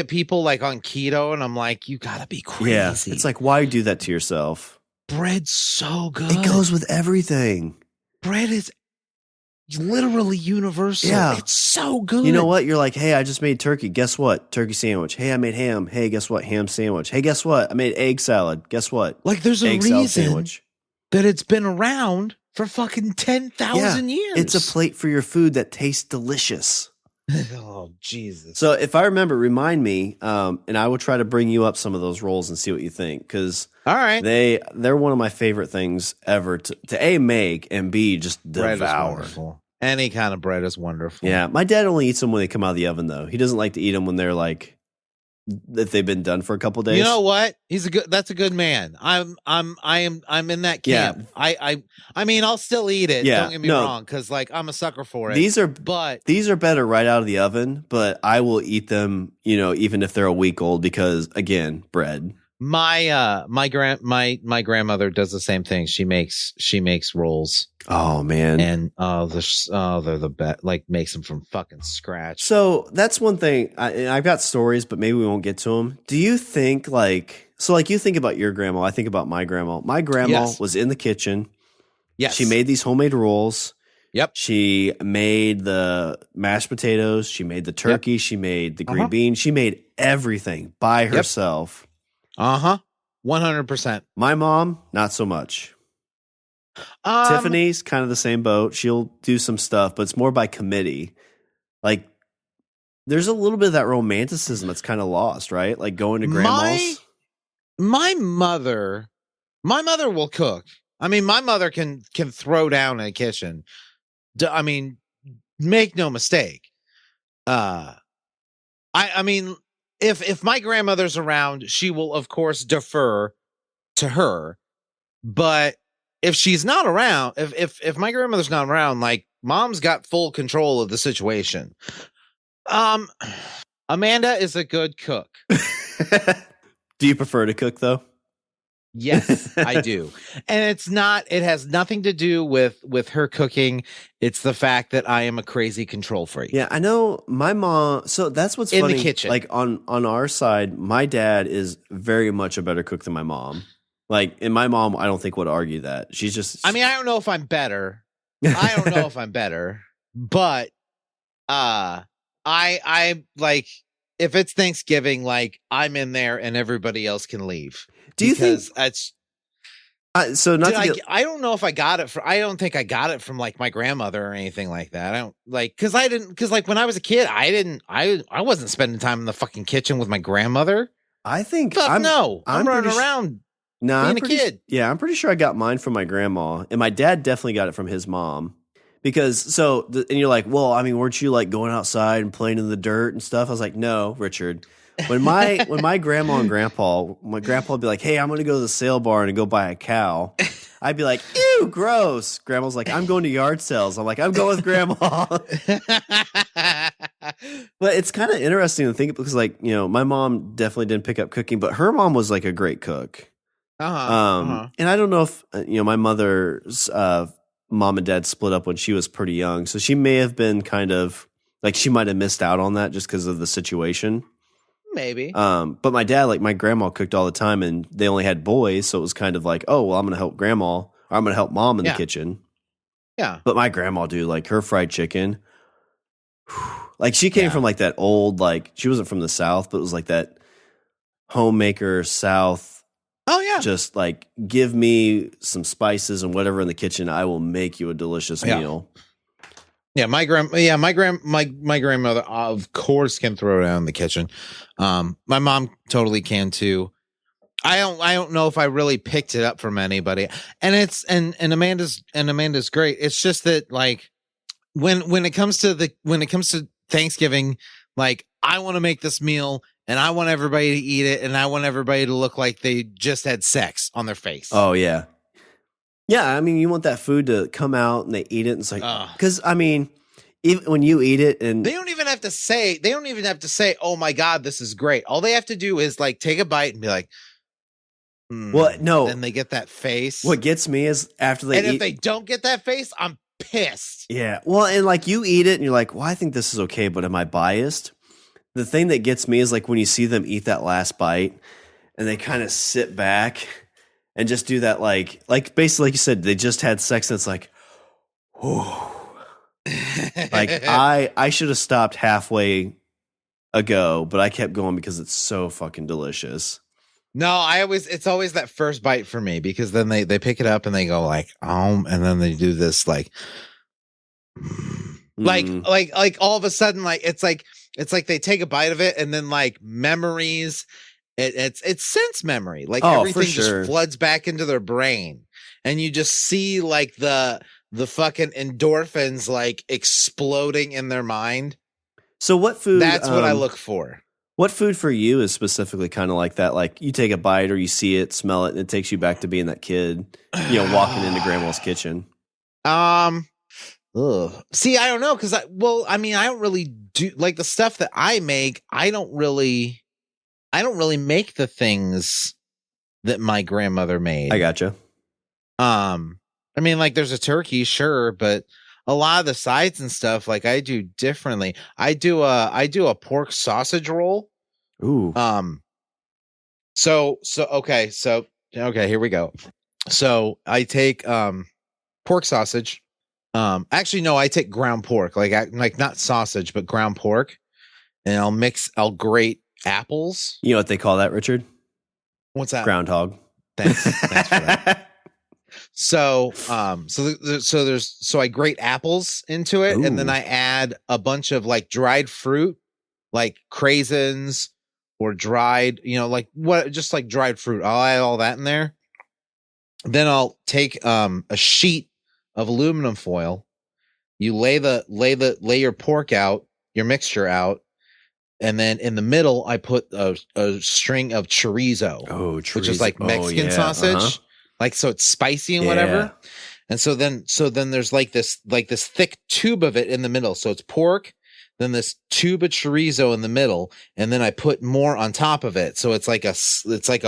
people like on keto, and I'm like, you gotta be crazy. Yeah, it's like, why do that to yourself? Bread's so good. It goes with everything. Bread is literally universal. Yeah. It's so good. You know what? You're like, hey, I just made turkey. Guess what? Turkey sandwich. Hey, I made ham. Hey, guess what? Ham sandwich. Hey, guess what? I made egg salad. Guess what? Like there's a egg salad reason sandwich. that it's been around for fucking 10,000 years. It's a plate for your food that tastes delicious. Oh, Jesus. So if I remember, remind me, and I will try to bring you up some of those rolls and see what you think, because all right, they're one of my favorite things ever to A, make, and B, just devour. Any kind of bread is wonderful. Yeah, my dad only eats them when they come out of the oven, though. He doesn't like to eat them when they're like if they've been done for a couple days. You know what? That's a good man. I'm in that camp. Yeah. I mean, I'll still eat it. Yeah, don't get me wrong, because like I'm a sucker for it. These are better right out of the oven, but I will eat them, even if they're a week old, because again, bread. My grandmother does the same thing. She makes rolls. Oh man. And they're the best. Like makes them from fucking scratch. So that's one thing. I've got stories, but maybe we won't get to them. Do you think you think about your grandma? I think about my grandma. My grandma was in the kitchen. Yes. She made these homemade rolls. Yep. She made the mashed potatoes. She made the turkey. Yep. She made the green beans. She made everything by herself. 100%. My mom, not so much. Tiffany's kind of the same boat. She'll do some stuff, but it's more by committee. Like, there's a little bit of that romanticism that's kind of lost, right? Like going to grandma's. My mother will cook. I mean, my mother can throw down in a kitchen. I mean, make no mistake. I mean, if my grandmother's around, she will of course defer to her. But if she's not around, if my grandmother's not around, like mom's got full control of the situation. Amanda is a good cook. Do you prefer to cook though? Yes, I do. And it has nothing to do with her cooking. It's the fact that I am a crazy control freak. Yeah, I know my mom. So that's what's in funny. The kitchen. Like on our side, my dad is very much a better cook than my mom. Like, and my mom, I don't think would argue that. She's just. I mean, I don't know if I'm better. I don't know if I'm better, but I like if it's Thanksgiving, like I'm in there and everybody else can leave. Do you think that's so? Not I don't know if I got it I don't think I got it from like my grandmother or anything like that. I don't like because like when I was a kid, I wasn't spending time in the fucking kitchen with my grandmother. I think I'm running around. No, being a kid. Yeah, I'm pretty sure I got mine from my grandma, and my dad definitely got it from his mom. Because and you're like, well, I mean, weren't you like going outside and playing in the dirt and stuff? I was like, no, Richard. When my grandma and grandpa, my grandpa would be like, hey, I'm going to go to the sale barn and go buy a cow. I'd be like, ew, gross. Grandma's like, I'm going to yard sales. I'm like, I'm going with grandma. But it's kind of interesting to think because like, my mom definitely didn't pick up cooking, but her mom was like a great cook. And I don't know if, my mother's mom and dad split up when she was pretty young. So she may have been kind of like, she might have missed out on that just because of the situation. Maybe. But my dad, like my grandma cooked all the time and they only had boys. So it was kind of like, oh, well, I'm going to help grandma or I'm going to help mom in the kitchen. Yeah. But my grandma, dude, like her fried chicken, like she came from like that old, like she wasn't from the South, but it was like that homemaker South. Oh yeah. Just like give me some spices and whatever in the kitchen. I will make you a delicious meal. Yeah, my grandmother of course can throw down in the kitchen. My mom totally can too. I don't know if I really picked it up from anybody. And Amanda's great. It's just that like when it comes to Thanksgiving, like I want to make this meal and I want everybody to eat it and I want everybody to look like they just had sex on their face. Oh yeah. Yeah, I mean, you want that food to come out and they eat it. And it's like, because I mean, even when you eat it, and they don't even have to say, "Oh my God, this is great." All they have to do is like take a bite and be like, "Well, no." And they get that face. What gets me is after they eat, if they don't get that face, I'm pissed. Yeah, well, and like you eat it and you're like, "Well, I think this is okay," but am I biased? The thing that gets me is like when you see them eat that last bite and they kind of sit back. And just do that like basically like you said, they just had sex and it's like, whoa. Like I should have stopped halfway ago, but I kept going because it's so fucking delicious. No, it's always that first bite for me, because then they pick it up and they go like, and then they do this like all of a sudden, like it's like they take a bite of it and then like memories, it's sense memory, like everything just floods back into their brain, and you just see like the fucking endorphins like exploding in their mind. So what food? That's what I look for. What food for you is specifically kind of like that? Like you take a bite or you see it, smell it, and it takes you back to being that kid, walking into grandma's kitchen. See, I don't know, because I don't really do like the stuff that I make. I don't really make the things that my grandmother made. I gotcha. I mean, like there's a turkey, sure, but a lot of the sides and stuff, like I do differently. I do a pork sausage roll. Ooh. Okay, here we go. So I take pork sausage. Actually, no, I take ground pork, like not sausage, but ground pork, and I'll grate apples. You know what they call that, Richard? What's that? Groundhog. Thanks for that. So I grate apples into it. Ooh. And then I add a bunch of like dried fruit, like craisins or dried, just like dried fruit. I'll add all that in there. Then I'll take a sheet of aluminum foil. You lay your pork out, your mixture out, and then in the middle I put a string of chorizo, which is like Mexican sausage. Uh-huh. Like, so it's spicy and whatever. And so then there's like this thick tube of it in the middle. So it's pork, then this tube of chorizo in the middle, and then I put more on top of it. So it's like a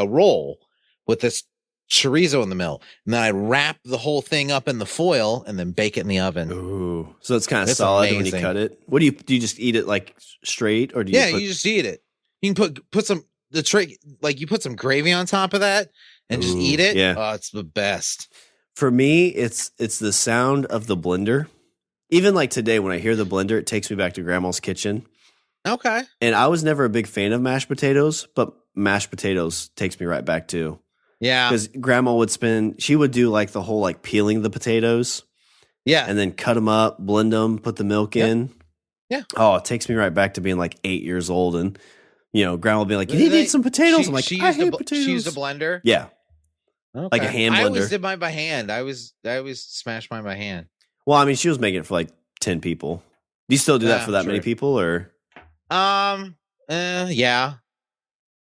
roll with this chorizo in the middle. And then I wrap the whole thing up in the foil and then bake it in the oven. Ooh. So it's kind of solid when you cut it. What do you just eat it like straight, or do you you just eat it. You can put some you put some gravy on top of that and just eat it. Yeah. Oh, it's the best. For me, it's the sound of the blender. Even like today, when I hear the blender, it takes me back to grandma's kitchen. Okay. And I was never a big fan of mashed potatoes, but mashed potatoes takes me right back too. Yeah. Because grandma she would do like the whole like peeling the potatoes. Yeah. And then cut them up, blend them, put the milk in. Yeah. Oh, it takes me right back to being like 8 years old. And, grandma would be like, you need to eat some potatoes. I'm like, I hate potatoes. She used a blender? Yeah. Okay. Like a hand blender. I always did mine by hand. I always smashed mine by hand. Well, I mean, she was making it for like 10 people. Do you still do that for that many people, or? Yeah.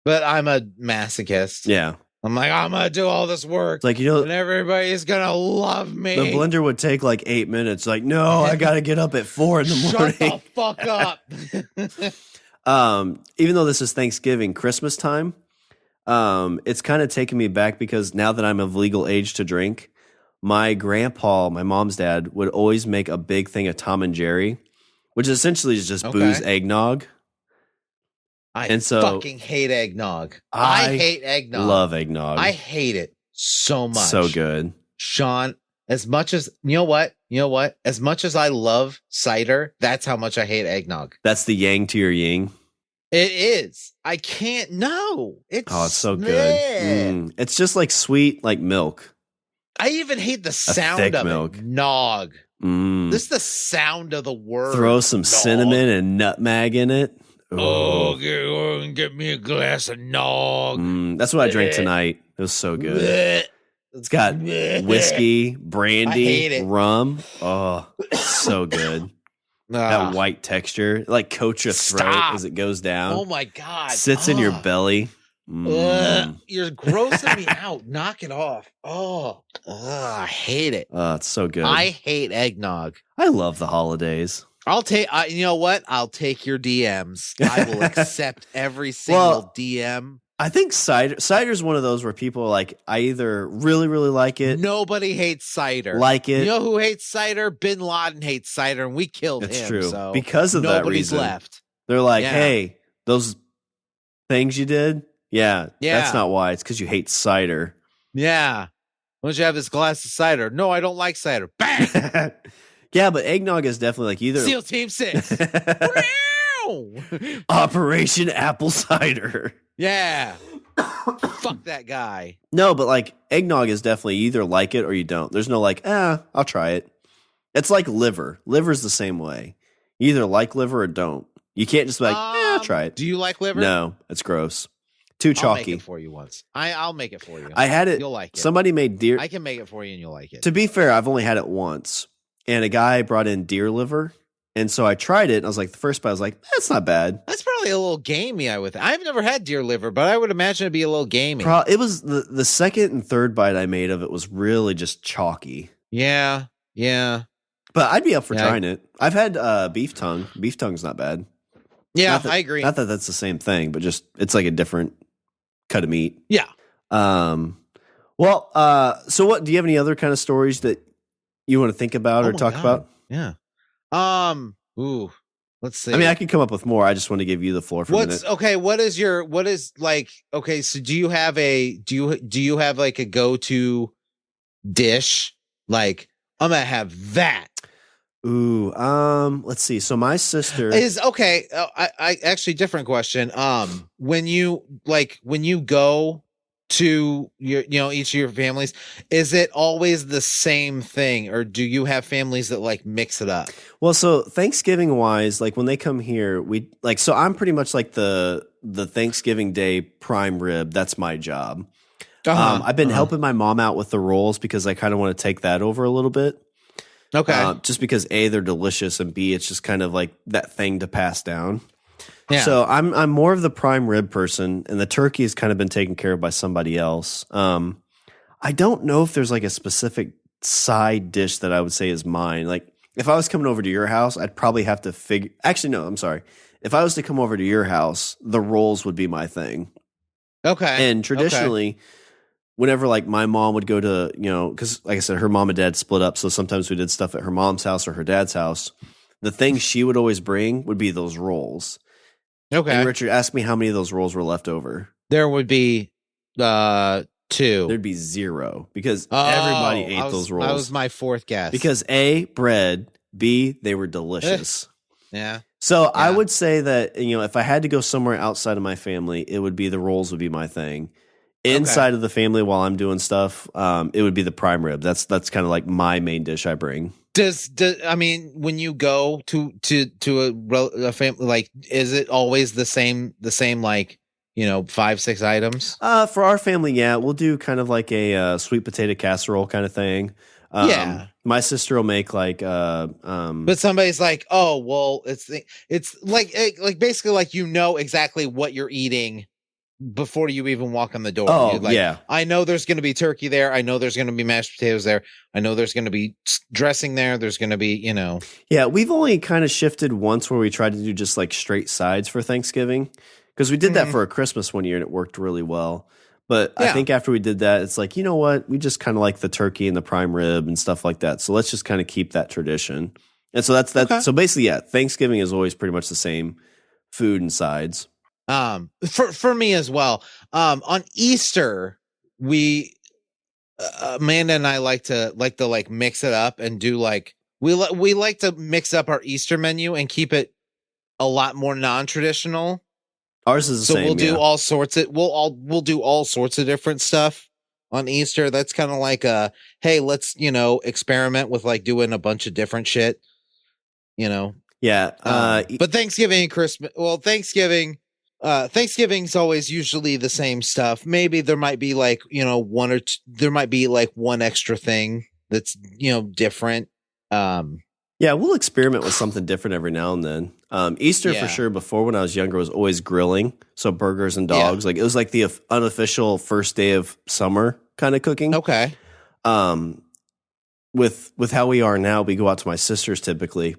But I'm a masochist. Yeah. I'm like, I'm going to do all this work. It's like, and everybody's going to love me. The blender would take like 8 minutes. Like, no, I got to get up at 4 in the morning. Shut the fuck up. Even though this is Thanksgiving, Christmas time, it's kind of taken me back, because now that I'm of legal age to drink, my grandpa, my mom's dad, would always make a big thing of Tom and Jerry, which essentially is just booze eggnog. I fucking hate eggnog. I hate eggnog. Love eggnog. I hate it so much. So good. Shawn, as much as, you know what? As much as I love cider, that's how much I hate eggnog. That's the yang to your yin. It is. I can't. No. It's so good. It's just like sweet, like milk. I even hate the sound of milk. It. Nog. This is the sound of the word. Throw some cinnamon and nutmeg in it. Oh, get me a glass of nog. That's what I drank tonight. It was so good. It's got whiskey, brandy, rum. Oh, so good. That white texture, like coats your throat as it goes down. Oh my God. Sits in your belly. You're grossing me out. Knock it off. I hate it. It's so good. I hate eggnog. I love the holidays. I'll take, you know what? I'll take your DMs. I will accept every single DM. I think cider's one of those where people are like, I either really, really like it. Nobody hates cider. Like it. You know who hates cider? Bin Laden hates cider, and we killed him. It's true. So because of that reason. Nobody's left. They're like, hey, those things you did? Yeah. That's not why. It's because you hate cider. Yeah. Why don't you have this glass of cider? No, I don't like cider. Bang! Yeah, but eggnog is definitely like either SEAL Team 6. Operation Apple Cider. Yeah. Fuck that guy. No, but like eggnog is definitely either like it or you don't. There's no like, I'll try it. It's like liver. Liver's the same way. You either like liver or don't. You can't just be like, I'll try it. Do you like liver? No, it's gross. Too chalky. I'll make it for you once. I'll make it for you. I had it. You'll like it. Somebody made deer. I can make it for you and you'll like it. To be fair, I've only had it once. And a guy brought in deer liver. And so I tried it. And I was like, the first bite, I was like, that's not bad. That's probably a little gamey. I've never had deer liver, but I would imagine it'd be a little gamey. It was the second and third bite I made of it was really just chalky. Yeah. Yeah. But I'd be up for trying it. I've had beef tongue. Beef tongue's not bad. Yeah, I agree. Not that that's the same thing, but just it's like a different cut of meat. Yeah. Well, so what do you have any other kind of stories that you want to think about or talk about? Yeah. Let's see. I mean, I could come up with more. I just want to give you the floor for a minute. Okay, do you have like a go-to dish? Like, I'm gonna have that. Ooh, let's see. So my sister is okay. I actually different question. When you go to your, each of your families, is it always the same thing, or do you have families that like mix it up? Well, so Thanksgiving wise, like when they come here, we like, so I'm pretty much like the Thanksgiving Day prime rib. That's my job. I've been helping my mom out with the rolls because I kind of want to take that over a little bit. Okay. Just because A, they're delicious, and B, it's just kind of like that thing to pass down. Yeah. So I'm more of the prime rib person, and the turkey has kind of been taken care of by somebody else. I don't know if there's like a specific side dish that I would say is mine. Like if I was coming over to your house, I'd probably have to figure. Actually, no, I'm sorry. If I was to come over to your house, the rolls would be my thing. Okay. And traditionally, whenever like my mom would go to, because like I said, her mom and dad split up. So sometimes we did stuff at her mom's house or her dad's house. The thing she would always bring would be those rolls. Okay. And Richard, asked me how many of those rolls were left over. There would be 2. There'd be 0 because everybody ate those rolls. That was my fourth guess. Because A, bread, B, they were delicious. Yeah. So I would say that, if I had to go somewhere outside of my family, it would be the rolls would be my thing. Inside of the family while I'm doing stuff, it would be the prime rib. That's kind of like my main dish I bring. I mean, when you go to a family, like, is it always the same like, 5-6 items? For our family, yeah, we'll do kind of like a sweet potato casserole kind of thing. My sister will make like but somebody's like, oh well, it's like basically like exactly what you're eating before you even walk on the door. Yeah. I know there's going to be turkey there. I know there's going to be mashed potatoes there. I know there's going to be dressing there. There's going to be, Yeah, we've only kind of shifted once where we tried to do just like straight sides for Thanksgiving because we did that for a Christmas one year and it worked really well. But I think after we did that, it's like, you know what? We just kind of like the turkey and the prime rib and stuff like that. So let's just kind of keep that tradition. And so that's that. Okay. So basically, yeah, Thanksgiving is always pretty much the same food and sides. For me as well. On Easter, we Amanda and I like to mix it up and do like we like to mix up our Easter menu and keep it a lot more non-traditional. Ours is the same. So we'll do all sorts of we'll do all sorts of different stuff on Easter. That's kind of like hey, let's experiment with like doing a bunch of different shit. Yeah. But Thanksgiving and Christmas. Well, Thanksgiving's always usually the same stuff. Maybe there might be like, one or two, there might be like one extra thing that's, different. Yeah, we'll experiment with something different every now and then. Easter for sure. Before when I was younger was always grilling. So burgers and dogs. Like it was like the unofficial first day of summer kind of cooking. Okay. With how we are now, we go out to my sister's typically.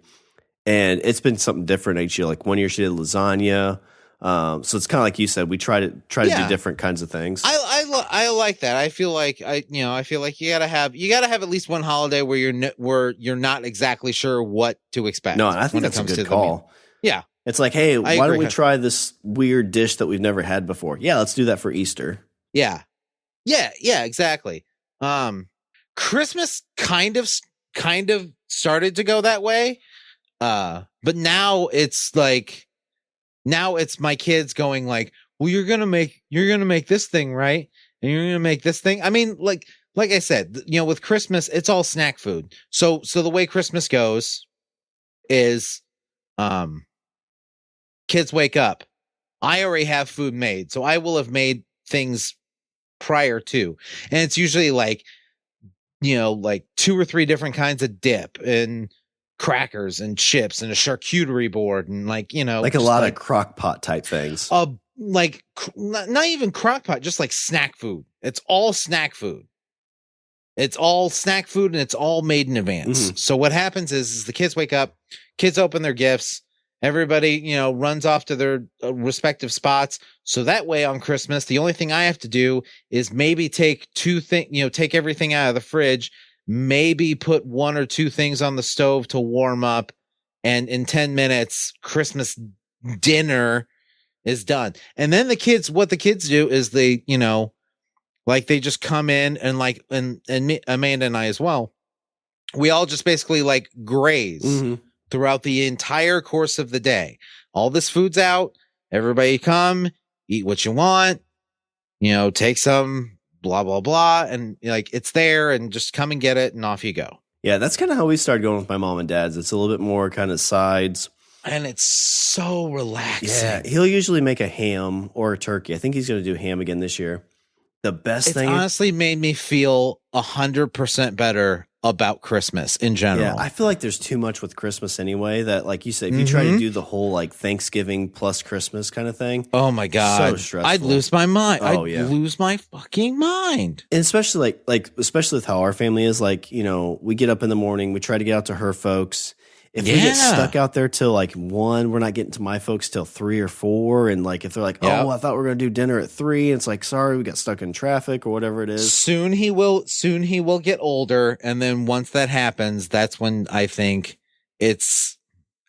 And it's been something different each year. Like one year she did lasagna. So it's kind of like you said, we try to do different kinds of things. I like that. I feel like you gotta have at least one holiday where you're not exactly sure what to expect. No, I think that's a good call. Yeah. It's like, hey, why don't we try this weird dish that we've never had before? Yeah, let's do that for Easter. Yeah. Yeah, exactly. Christmas kind of started to go that way. But now it's like, now it's my kids going like, well, you're gonna make this thing, right? And you're gonna make this thing. I mean, like I said, you know, with Christmas, it's all snack food. So the way Christmas goes is, kids wake up. I already have food made, so I will have made things prior to, and it's usually like, you know, like 2 or 3 different kinds of dip and crackers and chips and a charcuterie board and like, you know, like a lot of crock pot type things. Like not even crock pot, just like snack food. It's all snack food. It's all snack food and it's all made in advance. So what happens is the kids wake up, kids open their gifts, everybody, you know, runs off to their respective spots. So that way on Christmas, the only thing I have to do is maybe take take everything out of the fridge, maybe put 1 or 2 things on the stove to warm up. And in 10 minutes, Christmas dinner is done. And then what the kids do is they, you know, like they just come in and like, and me, Amanda and I as well, we all just basically like graze throughout the entire course of the day. All this food's out. Everybody come, eat what you want, you know, take some, blah, blah, blah. And like, it's there and just come and get it and off you go. Yeah. That's kind of how we started going with my mom and dad's. It's a little bit more kind of sides. And it's so relaxing. Yeah. He'll usually make a ham or a turkey. I think he's going to do ham again this year. The best thing honestly made me feel 100% better about Christmas in general. Yeah, I feel like there's too much with Christmas anyway that, like you said, if you try to do the whole like Thanksgiving plus Christmas kind of thing. Oh my God. So stressful. I'd lose my mind. Oh, I'd lose my fucking mind. And especially especially with how our family is, like, you know, we get up in the morning, we try to get out to her folks. If we get stuck out there till like 1, we're not getting to my folks till 3 or 4. And like, if they're like, oh, I thought we were going to do dinner at 3. It's like, sorry, we got stuck in traffic or whatever it is. Soon he will get older. And then once that happens, that's when I think it's,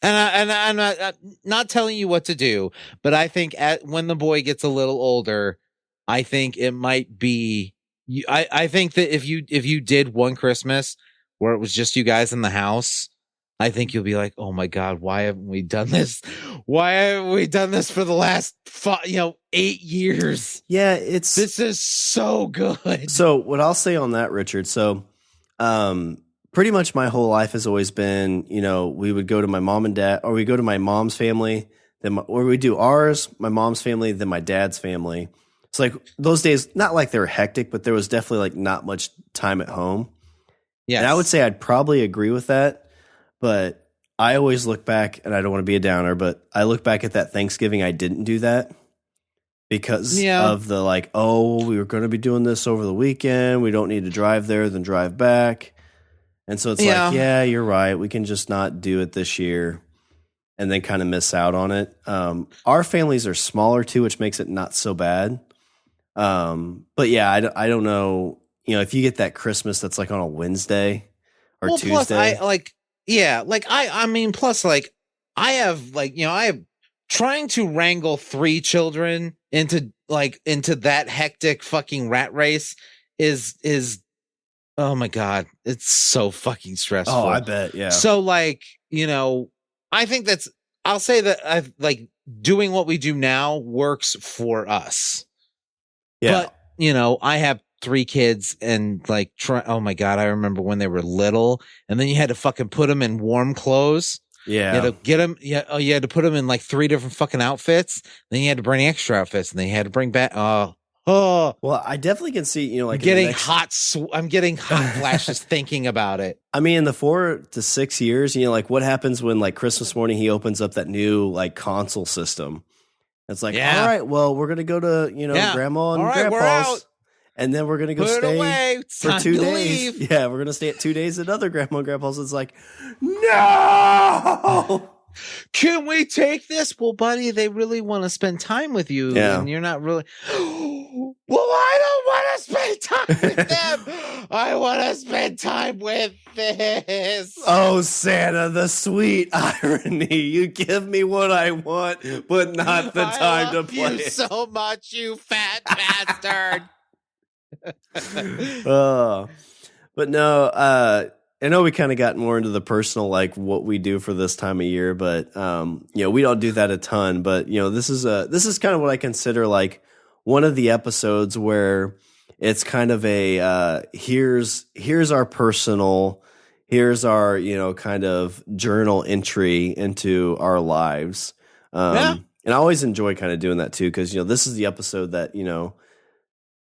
and I'm not telling you what to do, but I think when the boy gets a little older, I think it might be, I think that if you did one Christmas where it was just you guys in the house, I think you'll be like, oh my God, why haven't we done this? Why haven't we done this for the last 8 years? Yeah, this is so good. So what I'll say on that, Richard, so pretty much my whole life has always been, you know, we would go to my mom and dad, or we go to my mom's family, or we do ours, my mom's family, then my dad's family. It's like those days, not like they were hectic, but there was definitely like not much time at home. Yeah, and I would say I'd probably agree with that. But I always look back, and I don't want to be a downer, but I look back at that Thanksgiving, I didn't do that because of the like, oh, we were going to be doing this over the weekend. We don't need to drive there, then drive back. And so it's like, yeah, you're right. We can just not do it this year and then kind of miss out on it. Our families are smaller too, which makes it not so bad. But yeah, I don't know, you know, if you get that Christmas that's like on a Wednesday or Tuesday. Plus I mean, plus like I have like, you know, I have trying to wrangle 3 children into that hectic fucking rat race is oh my God, it's so fucking stressful. Oh, I bet. Yeah. So like, you know, I think I'll say that I've like doing what we do now works for us. Yeah. But you know, I have 3 kids and like oh my God, I remember when they were little and then you had to fucking put them in warm clothes. Yeah. You had to get them. Yeah. You had to put them in like 3 different fucking outfits. Then you had to bring extra outfits and then you had to bring back. Well, I definitely can see, you know, like I'm getting hot flashes thinking about it. I mean, in the 4 to 6 years, you know, like what happens when like Christmas morning, he opens up that new like console system. It's like, all right, well, we're going to go to, you know, grandma and grandpa's. And then we're going to go stay for 2 days. Leave. Yeah, we're going to stay at 2 days at other grandma and grandpa's. It's like, no! Can we take this? Well, buddy, they really want to spend time with you. Yeah. And you're not really. Well, I don't want to spend time with them. I want to spend time with this. Oh, Santa, the sweet irony. You give me what I want, but not the time to play. I love you so much, you fat bastard. But no, know we kind of got more into the personal, like what we do for this time of year, but we don't do that a ton. But this is kind of what I consider like one of the episodes where it's kind of a here's our personal, here's our kind of journal entry into our lives. And I always enjoy kind of doing that too, because this is the episode that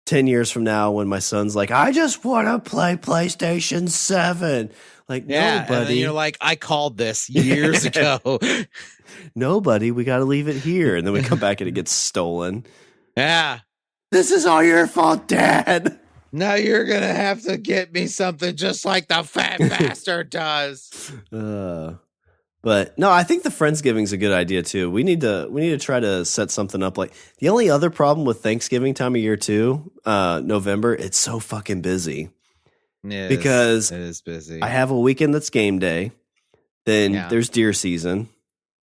10 years from now when my son's like, I just want to play PlayStation 7. Like, yeah, no, buddy. And then you're like, I called this years ago. No, buddy, we got to leave it here. And then we come back and it gets stolen. Yeah. This is all your fault, Dad. Now you're going to have to get me something just like the fat bastard does. But no, I think the Friendsgiving's a good idea too. We need to try to set something up. Like the only other problem with Thanksgiving time of year too, November, it's so fucking busy. Because it is busy. I have a weekend that's game day. Then there's deer season.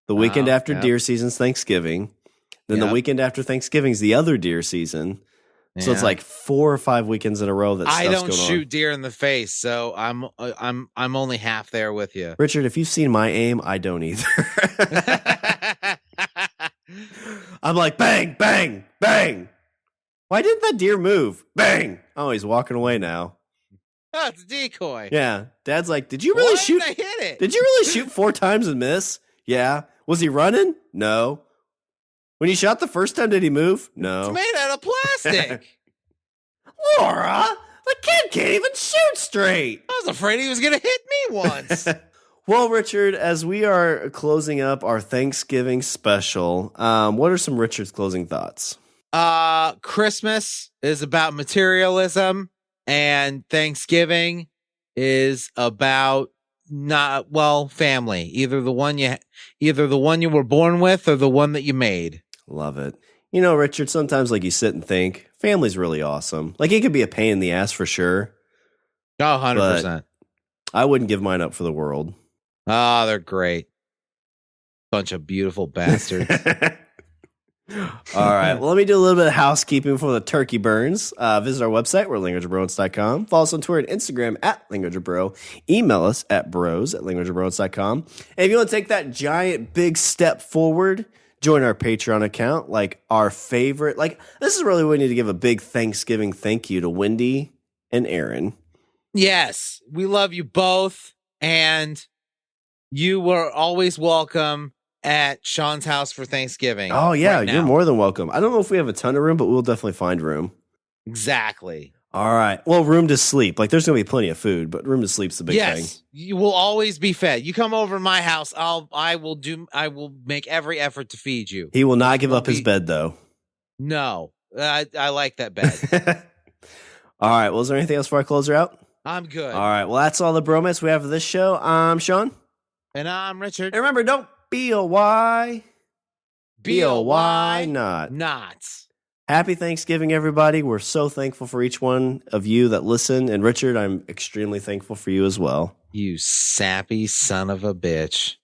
The weekend after deer season's Thanksgiving. Then the weekend after Thanksgiving's the other deer season. So it's like 4 or 5 weekends in a row that I stuff's don't going shoot on. deer in the face, so I'm only half there with you. Richard, if you've seen my aim, I don't either. I'm like bang, bang, bang. Why didn't that deer move? Bang. Oh, he's walking away now. Oh, it's a decoy. Yeah. Dad's like, did you really shoot? I hit it. Did you really shoot 4 times and miss? Yeah. Was he running? No. When you shot the first time, did he move? No. It's made out of plastic. Laura, the kid can't even shoot straight. I was afraid he was going to hit me once. Well, Richard, as we are closing up our Thanksgiving special, what are some Richard's closing thoughts? Christmas is about materialism, and Thanksgiving is about family. Either the one you were born with or the one that you made. Love it. Richard, sometimes like you sit and think, family's really awesome. Like it could be a pain in the ass for sure. Oh, 100%. I wouldn't give mine up for the world. Oh, they're great. Bunch of beautiful bastards. All right. Well, let me do a little bit of housekeeping before the turkey burns. Visit our website, we're languageofbromance.com. Follow us on Twitter and Instagram at languageofbro. Email us at bros@languageofbromance.com. And if you want to take that giant big step forward, join our Patreon account. Like our favorite, this is really where we need to give a big Thanksgiving thank you to Wendy and Aaron. Yes, we love you both, and you were always welcome at Shawn's house for Thanksgiving. Oh, yeah, you're more than welcome. I don't know if we have a ton of room, but we'll definitely find room. Exactly. All right. Well, room to sleep. There's going to be plenty of food, but room to sleep's the big thing. Yes, you will always be fed. You come over to my house, I will make every effort to feed you. He will not give up his bed, though. No, I like that bed. All right. Well, is there anything else before I close her out? I'm good. All right. Well, that's all the bromance we have for this show. I'm Shawn. And I'm Richard. And remember, don't be a why. Be a why not. Happy Thanksgiving, everybody. We're so thankful for each one of you that listen. And Richard, I'm extremely thankful for you as well. You sappy son of a bitch.